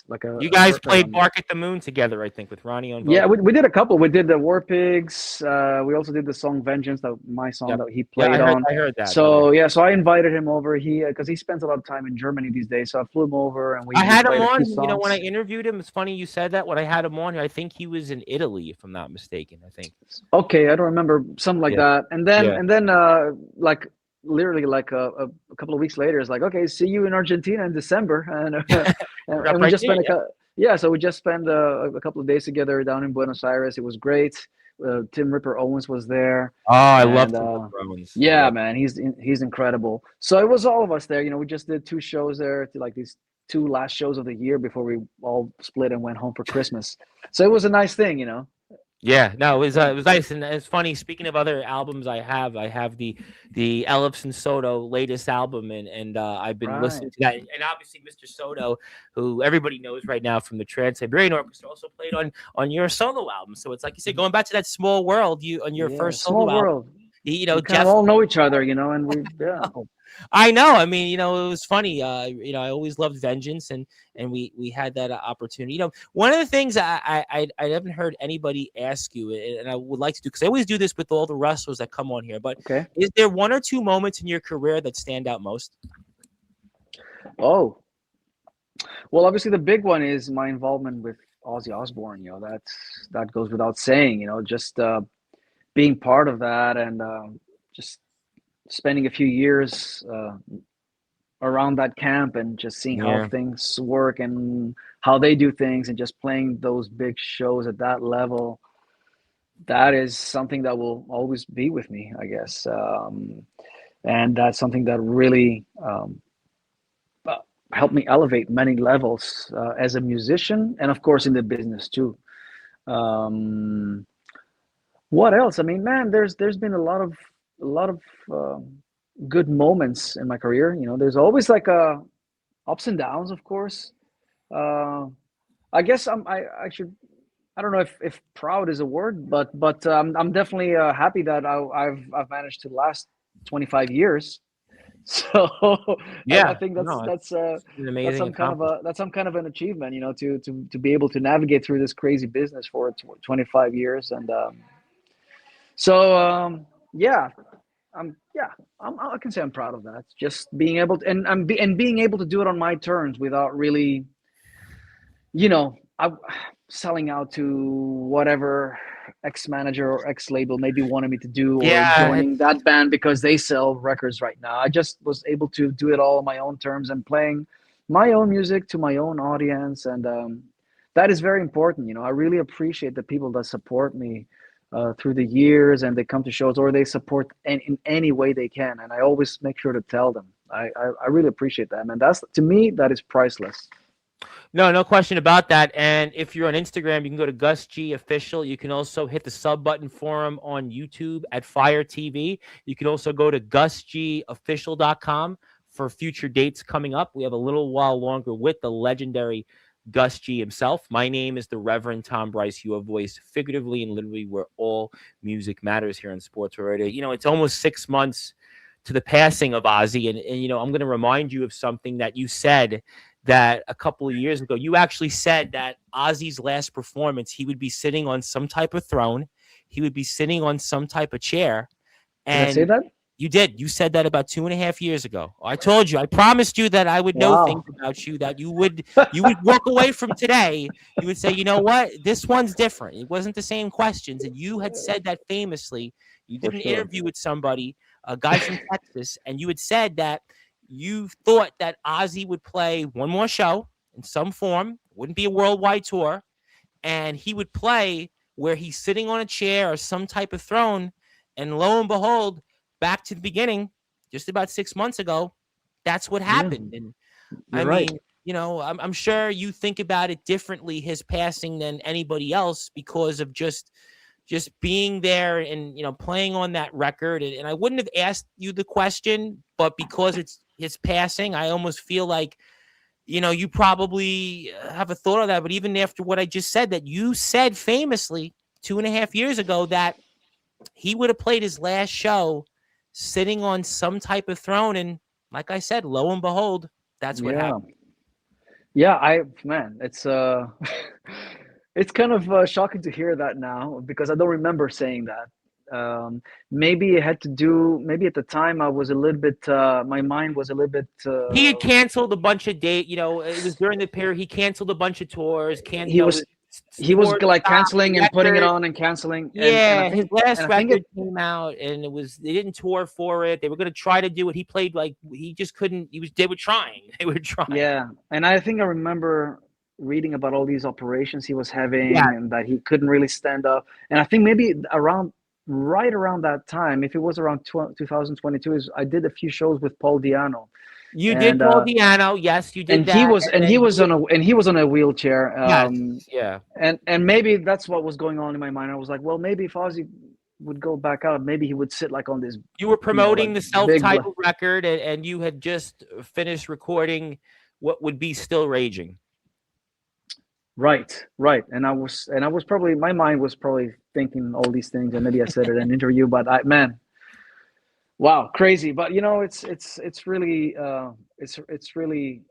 like You guys played Bark at the Moon together, I think, with Ronnie on yeah, vocals. we did a couple. We did the War Pigs. We also did the song Vengeance, my song Yep. that he Yeah, played on. I heard that. So yeah, so I invited him over. He because he spends a lot of time in Germany these days. So I flew him over and I we had him played a few on, when I songs. interviewed him. It's funny you said that. When I had him on here, I think he was in Italy, if I'm not mistaken. I think. Okay, I don't remember something like Yeah. that. And Yeah. then like literally like a couple of weeks later, it's like, okay, see you in Argentina in December, and We're up and we right just there. spent Yeah. yeah, so we just spent a couple of days together down in Buenos Aires. It was great. Tim Ripper Owens was there, Oh, I love and Tim Rollins. I yeah, love. man, he's incredible. So it was all of us there. We just did two shows there, like these two last shows of the year before we all split and went home for Christmas. So it was a nice thing. Yeah, no, Yeah. it was nice, and it's funny. Speaking of other albums, I have the Ellefson Soto latest album, and I've been Right. listening to that, and obviously Mr. Soto, who everybody knows right now from the Trans Siberian Orchestra, also played on your solo album. So it's like you said, going back to that small world, you on your Yeah, first small solo album, world. We kind of Jeff. all know each other, and we yeah. I know. I mean, it was funny. I always loved Vengeance, and we had that opportunity. One of the things I haven't heard anybody ask you, and I would like to do, because I always do this with all the wrestlers that come on here. But Okay. is there one or two moments in your career that stand out most? Oh, well, obviously the big one is my involvement with Ozzy Osbourne. That goes without saying. Just being part of that and just spending a few years around that camp and just seeing how Yeah. things work and how they do things and just playing those big shows at that level. That is something that will always be with me, I guess. And that's something that really uh, helped me elevate many levels as a musician and, of course, in the business too. Um, what else? I mean, man, there's been a lot of good moments in my career. There's always like ups and downs, of course. Uh, I guess I should. I don't know if proud is a word, but I'm definitely happy that I've managed to last 25 years. So I Yeah. think that's No, that's it's uh an that's amazing some kind of accomplishment. an achievement, to be able to navigate through this crazy business for 25 years. And so yeah, I can say I'm proud of that. Just being able to, and being able to do it on my terms without really, I selling out to whatever ex manager or ex label maybe wanted me to do, or Yeah. joining that band because they sell records right now. I just was able to do it all on my own terms and playing my own music to my own audience, and that is very important. I really appreciate the people that support me through the years, and they come to shows or they support in any way they can, and I always make sure to tell them. I really appreciate that, and that's, to me, that is priceless. No, no question about that. And if you're on Instagram, you can go to gusg official. You can also hit the sub button for him on YouTube at Fire TV. You can also go to gusgofficial.com for future dates coming up. We have a little while longer with the legendary Gus G himself. My name is the Reverend Tom Bryce. You have voiced figuratively and literally where all music matters here on Sportswire Radio. It's almost 6 months to the passing of Ozzy. And I'm going to remind you of something that you said, that a couple of years ago, you actually said that Ozzy's last performance, he would be sitting on some type of throne. He would be sitting on some type of chair. Did I say And that? you did. You said that about 2.5 years ago. I told you, I promised you that I would know things Wow. about you, that you would walk away from today. You would say, you know what? This one's different. It wasn't the same questions. And you had said that famously. You did For an sure. interview with somebody, a guy from Texas, and you had said that you thought that Ozzy would play one more show in some form. It wouldn't be a worldwide tour. And he would play where he's sitting on a chair or some type of throne. And lo and behold, back to the beginning, just about 6 months ago, that's what Yeah, happened. And I you're right. mean, I'm sure you think about it differently, his passing, than anybody else, because of just being there and playing on that record. And I wouldn't have asked you the question, but because it's his passing, I almost feel like you probably have a thought of that. But even after what I just said, that you said famously 2.5 years ago that he would have played his last show sitting on some type of throne. And like I said, lo and behold, that's what Yeah. happened. Yeah, man, it's it's kind of shocking to hear that now because I don't remember saying that. Maybe it had to do, maybe at the time I was a little bit, my mind was a little bit, He had canceled a bunch of date. It was during the period he canceled a bunch of tours. he was he was Tours like stopped. The canceling and putting it record, on and canceling, and yeah, his last I think it, record came out, and they didn't tour for it. They were going to try to do it. He played like he just couldn't. They were trying. They were trying. yeah, and I think I remember reading about all these operations he was Yeah, having and that he couldn't really stand up. And I think maybe right around that time, if it was around 2022, is I did a few shows with Paul Diano, you did and Paul Diano. Yes, you did that, and then he was on a wheelchair. yes, yeah. And maybe that's what was going on in my mind. I was like, well, maybe if Ozzy would go back out, maybe he would sit like on this, You were like promoting the big. self-titled record, and you had just finished recording what would be Still Raging. Right, right. And I was probably, my mind was probably thinking all these things, and maybe I said it in an interview, but man, wow, crazy. But it's really it's really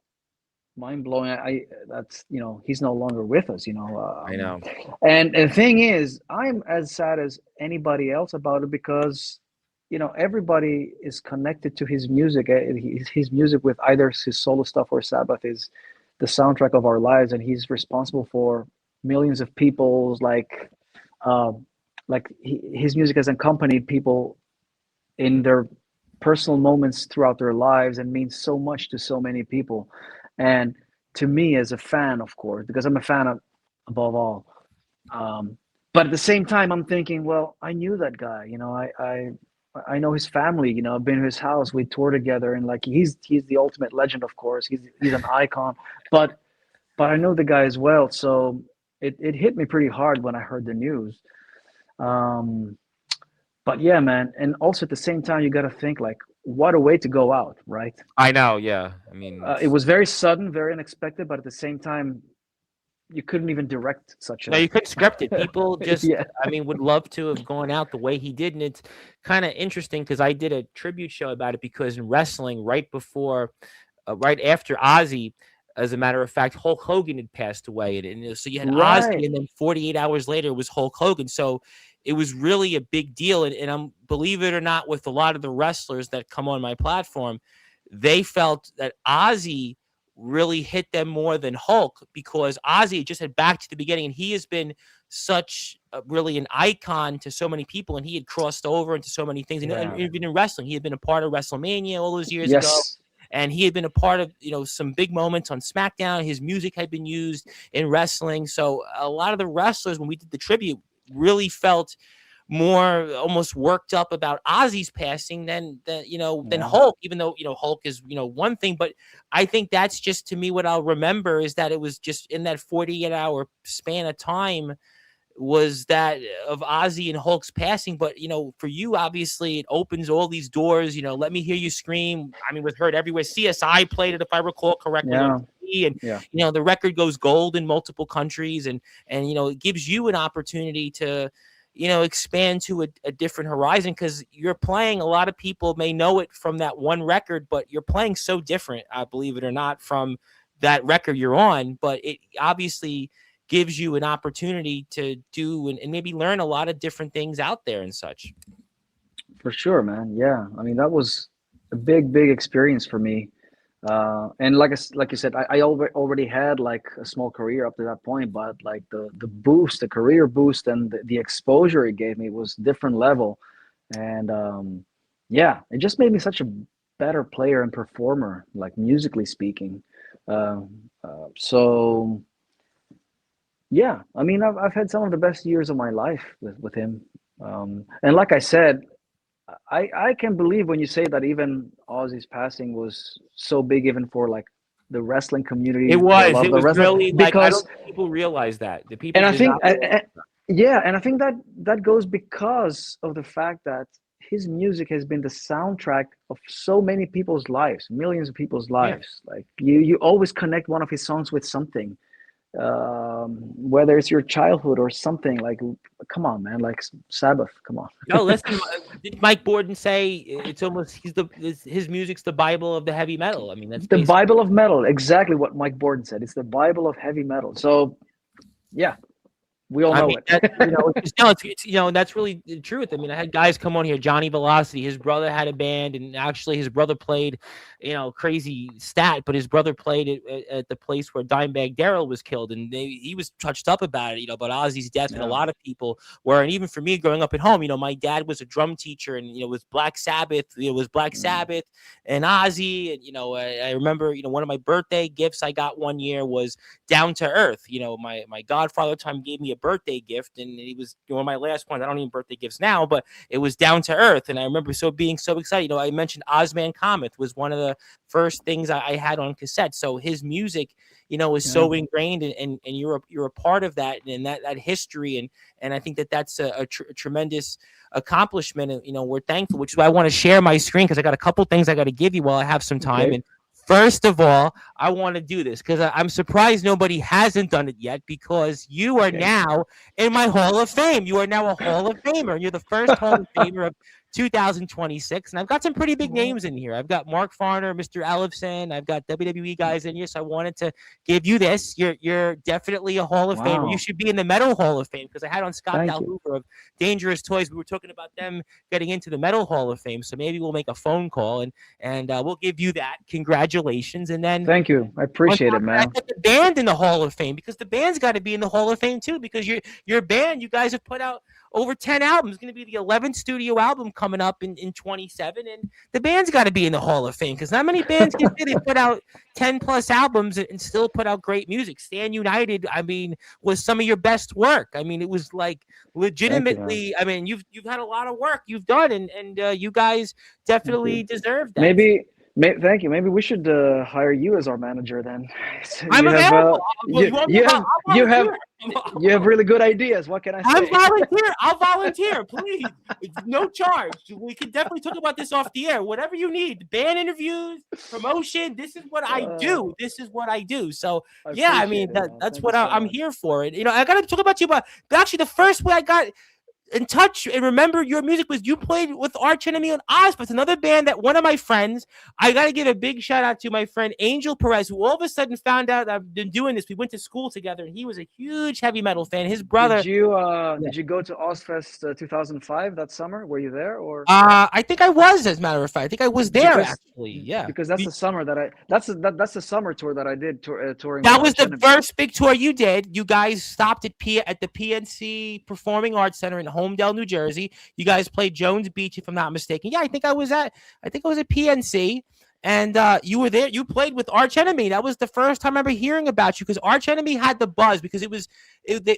mind blowing. That's, he's no longer with us. I know. And the thing is, I'm as sad as anybody else about it because everybody is connected to his music. His music, with either his solo stuff or Sabbath, is the soundtrack of our lives, and he's responsible for millions of people's uh, his music has accompanied people in their personal moments throughout their lives and means so much to so many people. And to me, as a fan, of course, because I'm a fan of, above all. But at the same time, I'm thinking, well, I knew that guy. I know his family. I've been to his house. We tour together, and like he's the ultimate legend. Of course, he's an icon. But I know the guy as well, so it hit me pretty hard when I heard the news. Um, but yeah, man, and also at the same time, you got to think like, what a way to go out, right? I know. Yeah. I mean, It was very sudden, very unexpected, but at the same time, you couldn't even direct such no, a. you couldn't script it. People just, Yeah. I mean, would love to have gone out the way he did, and it's kind of interesting because I did a tribute show about it because in wrestling, right after Ozzy, as a matter of fact, Hulk Hogan had passed away, and so you had Right. Ozzy, and then 48 hours later it was Hulk Hogan. So it was really a big deal, and I'm, believe it or not, with a lot of the wrestlers that come on my platform, they felt that Ozzy really hit them more than Hulk because Ozzy just had back to the beginning, and he has been such really an icon to so many people, and he had crossed over into so many things, and Yeah. even in wrestling, he had been a part of WrestleMania all those years ago, Yes. and he had been a part of some big moments on SmackDown. His music had been used in wrestling, so a lot of the wrestlers, when we did the tribute, really felt more almost worked up about Ozzy's passing than Yeah. Hulk, even though Hulk is one thing. But I think that's just, to me, what I'll remember is that it was just in that 48-hour span of time was that of Ozzy and Hulk's passing. But for you, obviously, it opens all these doors. Let Me Hear You Scream, I mean, was heard everywhere. CSI played it, if I recall correctly, on Yeah. TV, and Yeah. the record goes gold in multiple countries, and it gives you an opportunity to expand to a different horizon, because you're playing, a lot of people may know it from that one record, but you're playing so different, I believe it or not, from that record you're on. But it obviously gives you an opportunity to do and maybe learn a lot of different things out there and such. For sure, man. Yeah. I mean, that was a big experience for me. And like you said, I already had like a small career up to that point, but like the boost, the career boost, and the exposure it gave me was different level. And yeah, it just made me such a better player and performer, like musically speaking. So yeah, I mean, I've had some of the best years of my life with him. And like I said, I can believe when you say that even Ozzy's passing was so big, even for like the wrestling It community, for a was. lot of It the was wrestling, really like, I because, don't think people realize that. The people and I did think, not realize that. yeah, and I think that goes because of the fact that his music has been the soundtrack of so many people's lives, millions of people's Yeah. lives. Like you always connect one of his songs with something. whether it's your childhood or something. Like, come on, man, like Sabbath, come on. No, listen. Did Mike Borden say it's almost his music's the Bible of the heavy metal? I mean, that's The basically. Bible of metal, exactly what Mike Borden said. It's the Bible of heavy metal. So yeah, we all I know mean, that, it. it's that's really the truth. I mean, I had guys come on here. Johnny Velocity, his brother had a band, and actually, his brother played. Crazy stat, but his brother played at the place where Dimebag Darrell was killed, and he was touched up about it. About Ozzy's death, and a lot of people were. And even for me, growing up at home, my dad was a drum teacher, and with Black Sabbath, it was Black Sabbath and Ozzy, and I remember, one of my birthday gifts I got one year was Down to Earth. My godfather time gave me a birthday gift, and it was one of my last ones. I don't even birthday gifts now, but it was Down to Earth, and I remember being so excited. I mentioned Ozman Comet was one of the first things I had on cassette. So his music, is so ingrained, and you're a part of that, and that history, and I think that's a tremendous accomplishment, and we're thankful. Which is why I want to share my screen, because I got a couple things I got to give you while I have some time. Okay. And first of all, I want to do this because I'm surprised nobody hasn't done it yet, because you are now in my Hall of Fame. You are now a Hall of Famer, and you're the first Hall of Famer of 2026. And I've got some pretty big names in here. I've got Mark Farner, Mr. Ellefson. I've got WWE guys in here. So I wanted to give you this. You're definitely a Hall of Famer. You should be in the Metal Hall of Fame, because I had on Scott Dalhoover of Dangerous Toys. We were talking about them getting into the Metal Hall of Fame. So maybe we'll make a phone call and we'll give you that. Congratulations. And then thank you. I appreciate it, man. I put the band in the Hall of Fame, because the band's got to be in the Hall of Fame too, because your band, you guys have put out over 10 albums. It's going to be the 11th studio album coming up in 27, and the band's got to be in the Hall of Fame, because not many bands can say they put out 10 plus albums and still put out great music. Stand United, I mean, was some of your best work. I mean, it was like legitimately. I mean, you've had a lot of work you've done, and you guys definitely deserve that. Thank you. Maybe we should hire you as our manager then. I'm available. You have really good ideas. What can I say? I'll volunteer, please. It's no charge. We can definitely talk about this off the air. Whatever you need. Band interviews, promotion. This is what I do. So I mean, that's what I'm here for. It. I got to talk about you, but actually the first way I got in touch and remember your music was you played with Arch Enemy on Ozfest, another band that one of my friends, I got to give a big shout out to my friend Angel Perez, who all of a sudden found out that I've been doing this. We went to school together, and he was a huge heavy metal fan. His brother. Did you go to Ozfest 2005 that summer? Were you there or? I think I was, as a matter of fact. I think I was there actually. Yeah, because that's the summer that's the summer tour that I did touring. That was the first big tour you did. You guys stopped at the PNC Performing Arts Center in Homedale, New Jersey. You guys played Jones Beach, if I'm not mistaken. Yeah, I think I was at PNC, and you were there. You played with Arch Enemy. That was the first time I remember hearing about you, because Arch Enemy had the buzz, because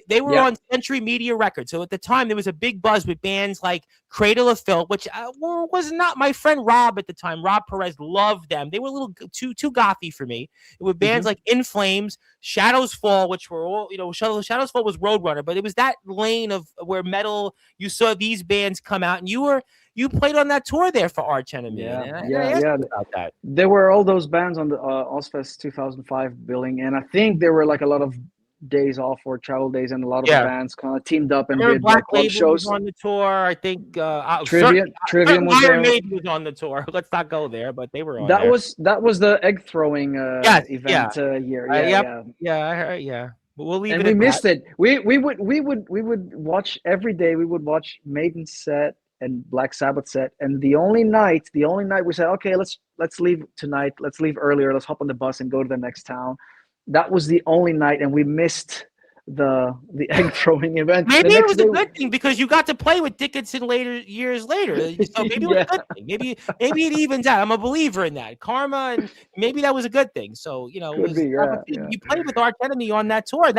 they were on Century Media Records. So at the time there was a big buzz with bands like Cradle of Filth, which was not my friend Rob at the time. Rob Perez loved them. They were a little too gothy for me. It were bands like In Flames, Shadows Fall, which were all, Shadows Fall was Roadrunner, but it was that lane of where metal, you saw these bands come out, and you played on that tour there for Arch Enemy. About that. There were all those bands on the Ozfest 2005 billing, and I think there were like a lot of days off or travel days, and a lot of bands kind of teamed up and did Black club shows. Was on the tour. I think Trivium was there. Iron Maiden was on the tour. Let's not go there, but they were on. That was the egg throwing event year. I heard. But we'll leave and it. We missed it. We would watch every day. We would watch Maiden set and Black Sabbath set, and the only night we said, okay, let's leave tonight. Let's leave earlier. Let's hop on the bus and go to the next town. That was the only night, and we missed the egg throwing event. Maybe it was a good thing, because you got to play with Dickinson years later. So maybe it was a good thing. Maybe it evens out. I'm a believer in that karma, and maybe that was a good thing. So you played with Arch Enemy on that tour.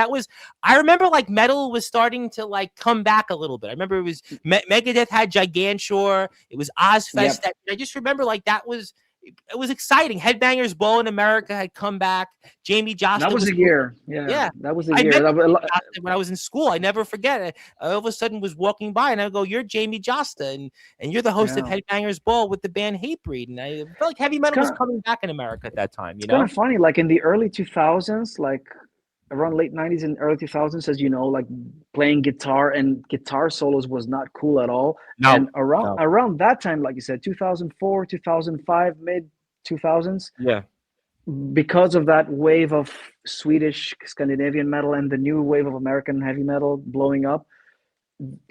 I remember like metal was starting to like come back a little bit. I remember it was Megadeth had Gigantor. It was Ozfest. I just remember like it was exciting. Headbangers Ball in America had come back. Jamie Josta. That was a year. Yeah. That was a year. When I was in school, I never forget it. I all of a sudden was walking by, and I go, "You're Jamie Josta, and you're the host of Headbangers Ball with the band Hatebreed." And I felt like heavy metal was coming back in America at that time. It's kind of funny. Like in the early 2000s, like around late 90s and early 2000s, as you know, like playing guitar and guitar solos was not cool at all. No, And around no. around that time, like you said, 2004, 2005, mid 2000s, Yeah. because of that wave of Swedish Scandinavian metal and the new wave of American heavy metal blowing up,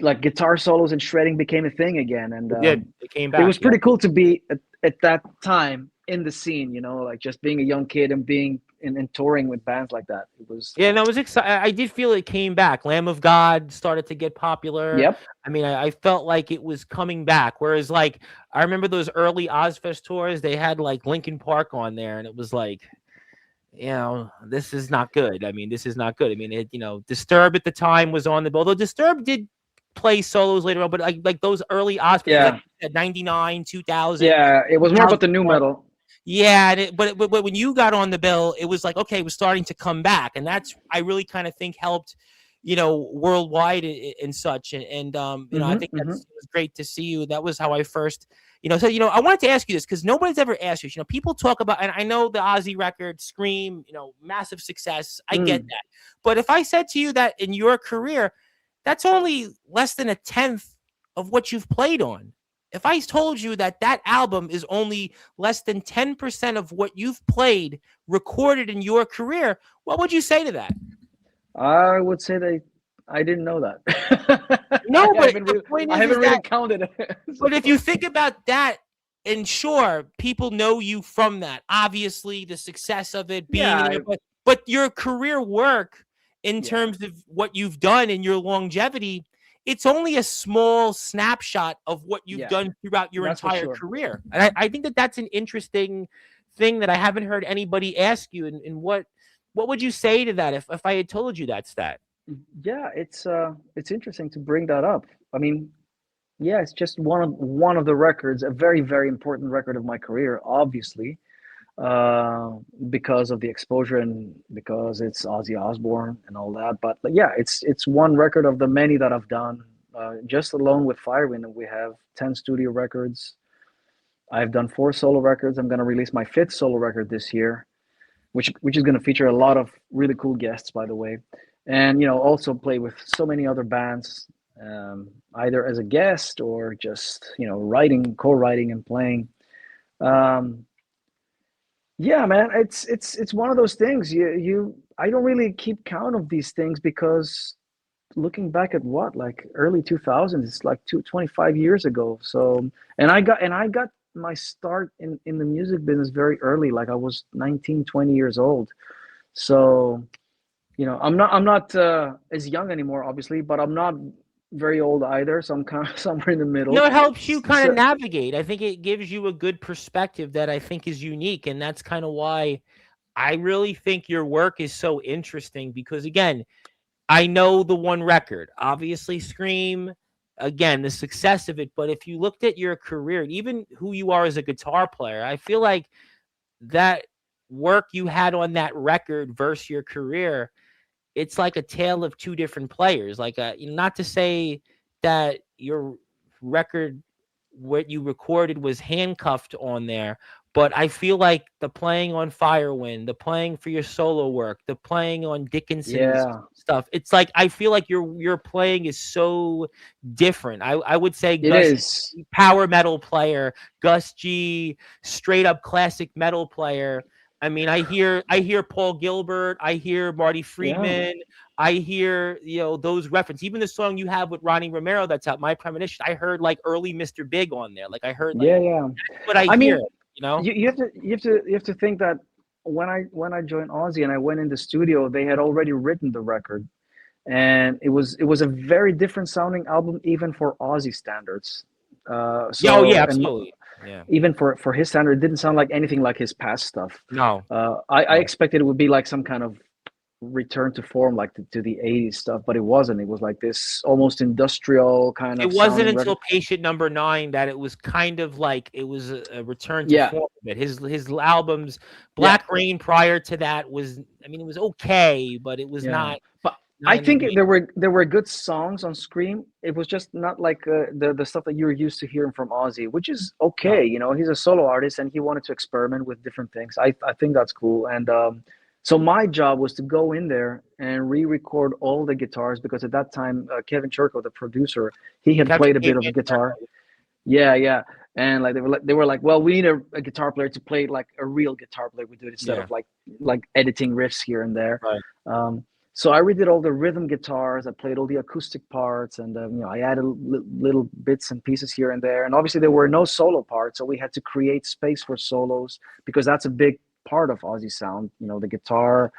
like guitar solos and shredding became a thing again. And It did. It came it back. was Yeah. pretty cool to be at that time in the scene, you know, like just being a young kid and being and touring with bands like that. It was, Yeah, and I was excited. I did feel it came back. Lamb of God started to get popular. yep. I mean, I felt like it was coming back. Whereas, like, I remember those early Ozfest tours, they had like Linkin Park on there, and it was like, this is not good. I mean, this is not good. I mean, Disturbed at the time was on the bill, although Disturbed did play solos later on, but like those early Ozfest, Yeah. like at 99, 2000, Yeah. It was more about the new metal. yeah, but when you got on the bill, it was like, okay, it was starting to come back, and that's I really kind of think helped, worldwide and such, and I think Mm-hmm. it was great to see you. That was how I first, so I wanted to ask you this because nobody's ever asked you. People talk about, and I know the Ozzy record, Scream, massive success. I get that, but if I said to you that in your career, that's only less than a tenth of what you've played on. If I told you that that album is only less than 10% of what you've played recorded in your career, what would you say to that? I would say that I didn't know that. No, but the point I is haven't really that, counted it. but if you think about that, and sure, people know you from that. Obviously, the success of it being Yeah. there, but your career work in Yeah. terms of what you've done and your longevity, it's only a small snapshot of what you've Yeah. done throughout your That's for entire sure. career. And I think that that's an interesting thing that I haven't heard anybody ask you. And what would you say to that if I had told you that stat? Yeah, it's interesting to bring that up. I mean, yeah, it's just one of the records, a very, very important record of my career, obviously, uh, because of the exposure and because it's Ozzy Osbourne and all that. But yeah, it's one record of the many that I've done. Just alone with Firewind, we have 10 studio records. I've done 4 solo records. I'm going to release my 5th solo record this year, which is going to feature a lot of really cool guests, by the way, and also play with so many other bands, either as a guest or just writing, co-writing, and playing. Um, yeah, man, it's one of those things. I don't really keep count of these things because looking back at what, like early 2000s, it's like 25 years ago. So, and I got my start in the music business very early, like I was 19, 20 years old. So, I'm not as young anymore, obviously, but I'm not very old either. So I'm kind of somewhere in the middle. It helps you kind So of navigate. I think it gives you a good perspective that I think is unique. And that's kind of why I really think your work is so interesting because, again, I know the one record, obviously Scream, again, the success of it. But if you looked at your career, even who you are as a guitar player, I feel like that work you had on that record versus your career, it's like a tale of two different players. Like, not to say that your record, what you recorded, was handcuffed on there, but I feel like the playing on Firewind, the playing for your solo work, the playing on Dickinson's yeah, stuff, it's like I feel like your playing is so different. I would say it Gus is. power metal player, Gus G straight up classic metal player. I mean, I hear Paul Gilbert, I hear Marty Yeah, Friedman, I hear those references. Even the song you have with Ronnie Romero that's out, My Premonition. I heard like early Mr. Big on there. Like I heard like yeah. what I I hear. mean, you have to think that when I joined Ozzy and I went in the studio, they had already written the record, and it was a very different sounding album even for Ozzy standards. Yeah, oh yeah, So and absolutely. Yeah. even for his standard, it didn't sound like anything like his past stuff. No, I no. expected it would be like some kind of return to form, like to the 80s stuff, but it wasn't. It was like this almost industrial kind It of wasn't sounding record. until Patient Number 9 that it was kind of like it was a return to Yeah, form of it. His albums, yeah, Black Rain prior to that was, I mean, it was okay, but it was yeah. not But not I think anything. there were good songs on Scream. It was just not like the stuff that you're used to hearing from Ozzy, which is No. okay. He's a solo artist and he wanted to experiment with different things. I think that's cool. And So my job was to go in there and re-record all the guitars because at that time Kevin Churko, the producer, he had Kevin played a came bit of in. guitar. Yeah, yeah. And like they were like, well, we need a guitar player to play like a real guitar player would do it instead Yeah. of like editing riffs here and there. Right. So I redid all the rhythm guitars. I played all the acoustic parts, and I added little bits and pieces here and there. And obviously there were no solo parts, so we had to create space for solos because that's a big part of Ozzy sound. The guitar,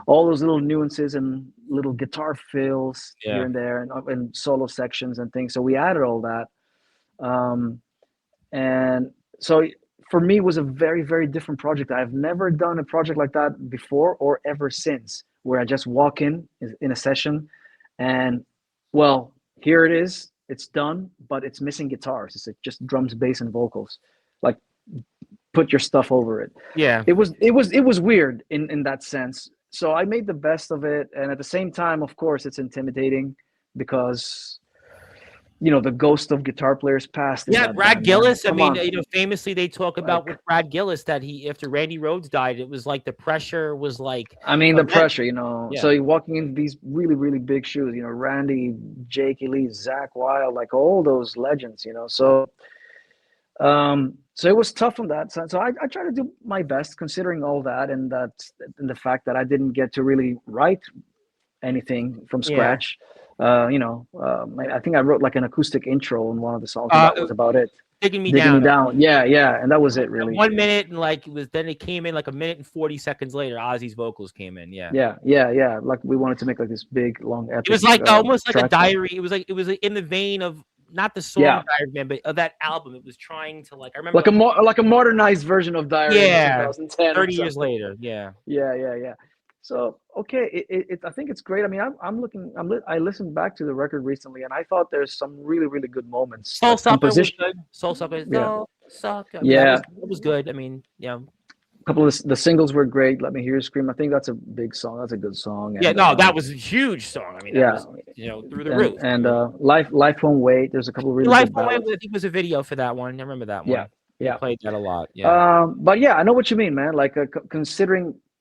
all those little nuances and little guitar fills here Yeah. and there, and solo sections and things. So we added all that. Um, and so for me, it was a very, very different project. I've never done a project like that before or ever since, where I just walk in a session and, well, here it is, it's done, but it's missing guitars. It's like just drums, bass, and vocals. Like, put your stuff over it. Yeah. It was weird in that sense. So I made the best of it, and at the same time, of course, it's intimidating because the ghost of guitar players passed in Yeah, that Brad band, man. Gillis. I Come mean, on. famously they talk about Like, with Brad Gillis that he, after Randy Rhoads died, it was like the pressure was like I mean, the immense. pressure, Yeah. So you're walking into these really, really big shoes, Randy, Jake Lee, Zach Wilde, like all those legends. So it was tough on that side. So I try to do my best considering all that, and the fact that I didn't get to really write anything from Yeah. scratch. I think I wrote like an acoustic intro on one of the songs, and that was about it. Digging Me Digging Me Down. Down. Yeah, yeah. And that was it, really. 1 minute, and like then it came in like a minute and 40 seconds later. Ozzy's vocals came in. Yeah. Yeah, yeah, yeah. Like we wanted to make like this big, long, epic. It was like almost like a track. diary. It was like in the vein of not the song Diary of Man, but of that album. It was trying to I remember like a modernized version of Diary. Yeah, in 2010. 30 years later. Yeah. Yeah, yeah, yeah. So okay, I think it's great. I mean, I listened back to the record recently, and I thought there's some really, really good moments. Soul Sucker was composition. good. Soul Sucker. Yeah. Soul Sucker. Yeah. That was good. I mean, yeah. A couple of the singles were great. Let Me Hear You Scream. I think that's a big song. That's a good song. Yeah, And, no, that was a huge song. I mean, that was, through the roof. And Life Won't Wait. There's a couple of really Life good Won't Wait, ballads. I think was a video for that one. I remember that one. Yeah, yeah. I played that a lot. Yeah. But yeah, I know what you mean, man. Like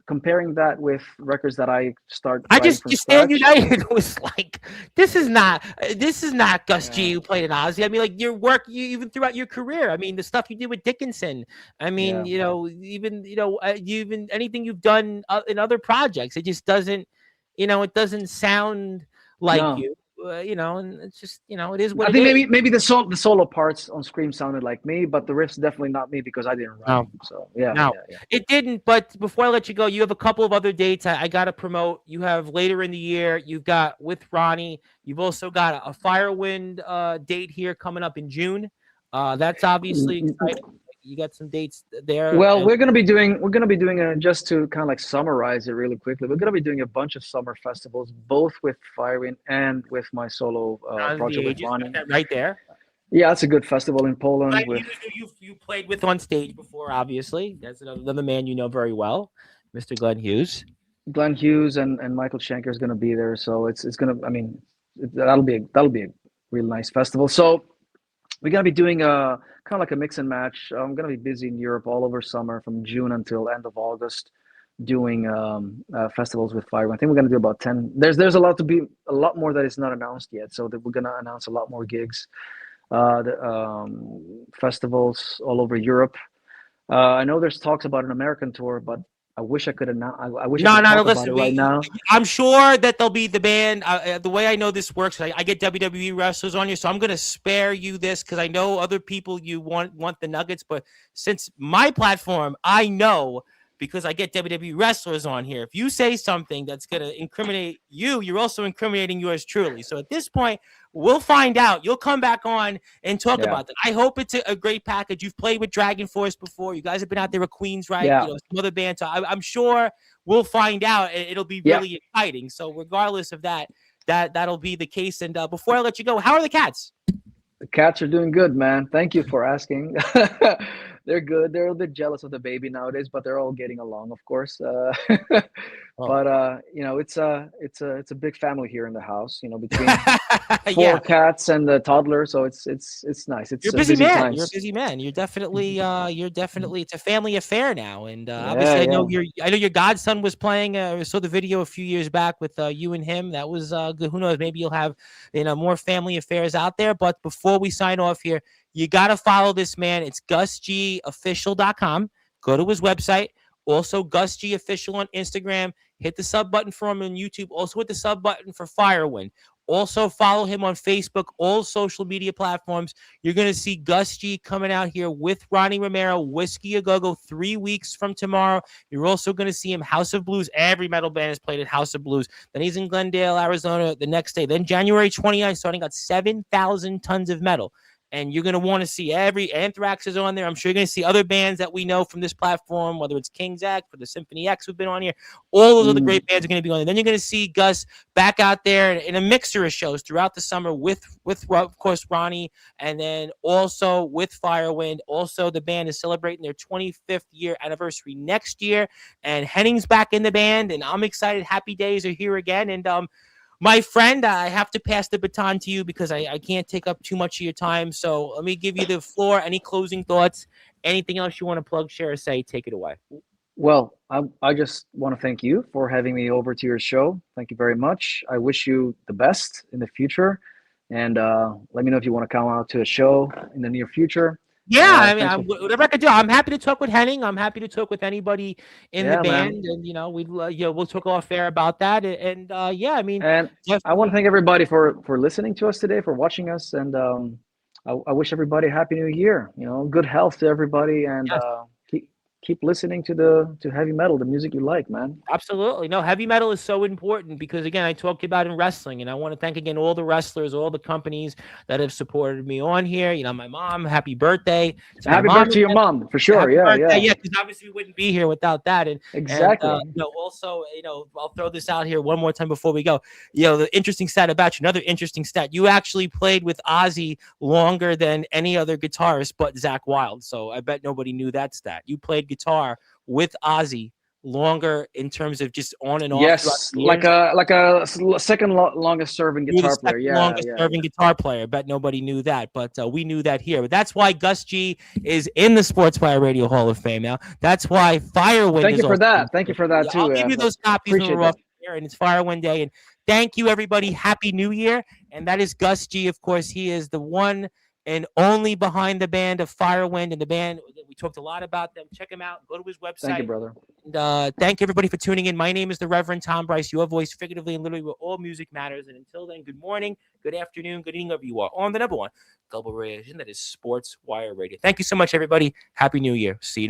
comparing that with records that I start. I just Stand scratch. United was like, this is not Gus G who played in Ozzy. I mean, like your work, you even throughout your career. I mean, the stuff you did with Dickinson. I mean, even anything you've done in other projects, it just doesn't, it doesn't sound like you. And it's just, it is what I think maybe the solo parts on Scream sounded like me, but the riffs definitely not me because I didn't write them. So yeah, it didn't. But before I let you go, you have a couple of other dates I got to promote. You have later in the year. You've got with Ronnie. You've also got a Firewind date here coming up in June. That's obviously exciting. You got some dates there. Well, we're gonna be doing just to kind of like summarize it really quickly. We're gonna be doing a bunch of summer festivals, both with Firewind and with my solo project with Ronnie. Right there. Yeah, it's a good festival in Poland. You played with on stage before, obviously. That's another man you know very well, Mr. Glenn Hughes. Glenn Hughes and Michael Schenker is gonna be there, so it's gonna. I mean, that'll be a really nice festival. So we're gonna be doing a kind of like a mix and match. I'm gonna be busy in Europe all over summer from June until end of August, doing festivals with Fire. I think we're gonna do about 10. There's a lot more that is not announced yet. So that we're gonna announce a lot more gigs, festivals all over Europe. I know there's talks about an American tour, but I wish I could announce. I wish I could talk about it right now. I'm sure that they'll be the band. The way I know this works, I get WWE wrestlers on you, so I'm going to spare you this because I know other people you want the nuggets. But since my platform, I know because I get WWE wrestlers on here. If you say something that's going to incriminate you, you're also incriminating yours truly. So at this point, we'll find out. You'll come back on and talk about that. I hope it's a great package. You've played with Dragon Force before. You guys have been out there with Queens, right? Yeah. Some other bands. So I'm sure we'll find out. It'll be really exciting. So regardless of that'll be the case. And before I let you go, how are the cats? The cats are doing good, man. Thank you for asking. They're good. They're a bit jealous of the baby nowadays, but they're all getting along, of course. Oh. But it's a big family here in the house. Between four Yeah. cats and the toddler, so it's nice. You're It's a busy busy man. You're a times. busy man. You're definitely it's a family affair now. And Yeah, obviously yeah. I know your godson was playing. I saw the video a few years back with you and him. That was good. Who knows? Maybe you'll have more family affairs out there. But before we sign off here, you gotta follow this man. It's gusgofficial.com. Go to his website. Also, Gus G Official on Instagram. Hit the sub button for him on YouTube. Also, hit the sub button for Firewind. Also, follow him on Facebook, all social media platforms. You're going to see Gus G coming out here with Ronnie Romero, Whiskey A Go-Go, 3 weeks from tomorrow. You're also going to see him House of Blues. Every metal band has played at House of Blues. Then he's in Glendale, Arizona the next day. Then January 29th, starting at 7,000 tons of metal. And you're going to want to see every Anthrax is on there. I'm sure you're going to see other bands that we know from this platform, whether it's King's X or the Symphony X who've been on here. All those other great bands are going to be on there. Then you're going to see Gus back out there in a mixture of shows throughout the summer with of course Ronnie, and then also with Firewind. Also, the band is celebrating their 25th year anniversary next year, and Henning's back in the band, and I'm excited. Happy days are here again. And my friend, I have to pass the baton to you because I can't take up too much of your time. So let me give you the floor. Any closing thoughts? Anything else you want to plug, share, or say? Take it away. Well, I just want to thank you for having me over to your show. Thank you very much. I wish you the best in the future, and let me know if you want to come out to a show in the near future. Yeah, I mean, Thanks for whatever I could do. I'm happy to talk with Henning. I'm happy to talk with anybody in the yeah, man. band, and we'll talk off air about that. And yeah, I mean, And I want to definitely. thank everybody for listening to us today, for watching us, and I wish everybody a happy new year. Good health to everybody, and Yes. keep listening to heavy metal, the music you like, man. Absolutely. No, heavy metal is so important because, again, I talked about in wrestling, and I want to thank again all the wrestlers, all the companies that have supported me on here. My mom, happy birthday to my Happy mom birthday to your again. mom, for sure. Happy Yeah, birthday. yeah, Yeah, because obviously we wouldn't be here without that. And exactly. also, I'll throw this out here one more time before we go. The interesting stat about you, another interesting stat, you actually played with Ozzy longer than any other guitarist but Zakk Wylde. So I bet nobody knew that stat. You played guitar with Ozzy longer in terms of just on and off throughout Yes, the like years. a second longest serving You were the guitar player. second Yeah, longest yeah, serving guitar player. I bet nobody knew that, but we knew that here. But that's why Gus G is in the Sportswire Radio Hall of Fame now. That's why Firewind Thank is you for also in that. Thank the you Sportswire for that Radio. I'll too. give you I those copies when appreciate we're off that. here, and it's Firewind Day. And thank you, everybody. Happy New Year. And that is Gus G. Of course, he is the one and only behind the band of Firewind, and the band, we talked a lot about them. Check him out. Go to his Thank you, website. brother. And thank everybody for tuning in. My name is the Reverend Tom Bryce, your voice, figuratively and literally, where all music matters. And until then, good morning, good afternoon, good evening, wherever you are, on the number one global radio station, that is Sports Wire Radio. Thank you so much, everybody. Happy New Year. See you.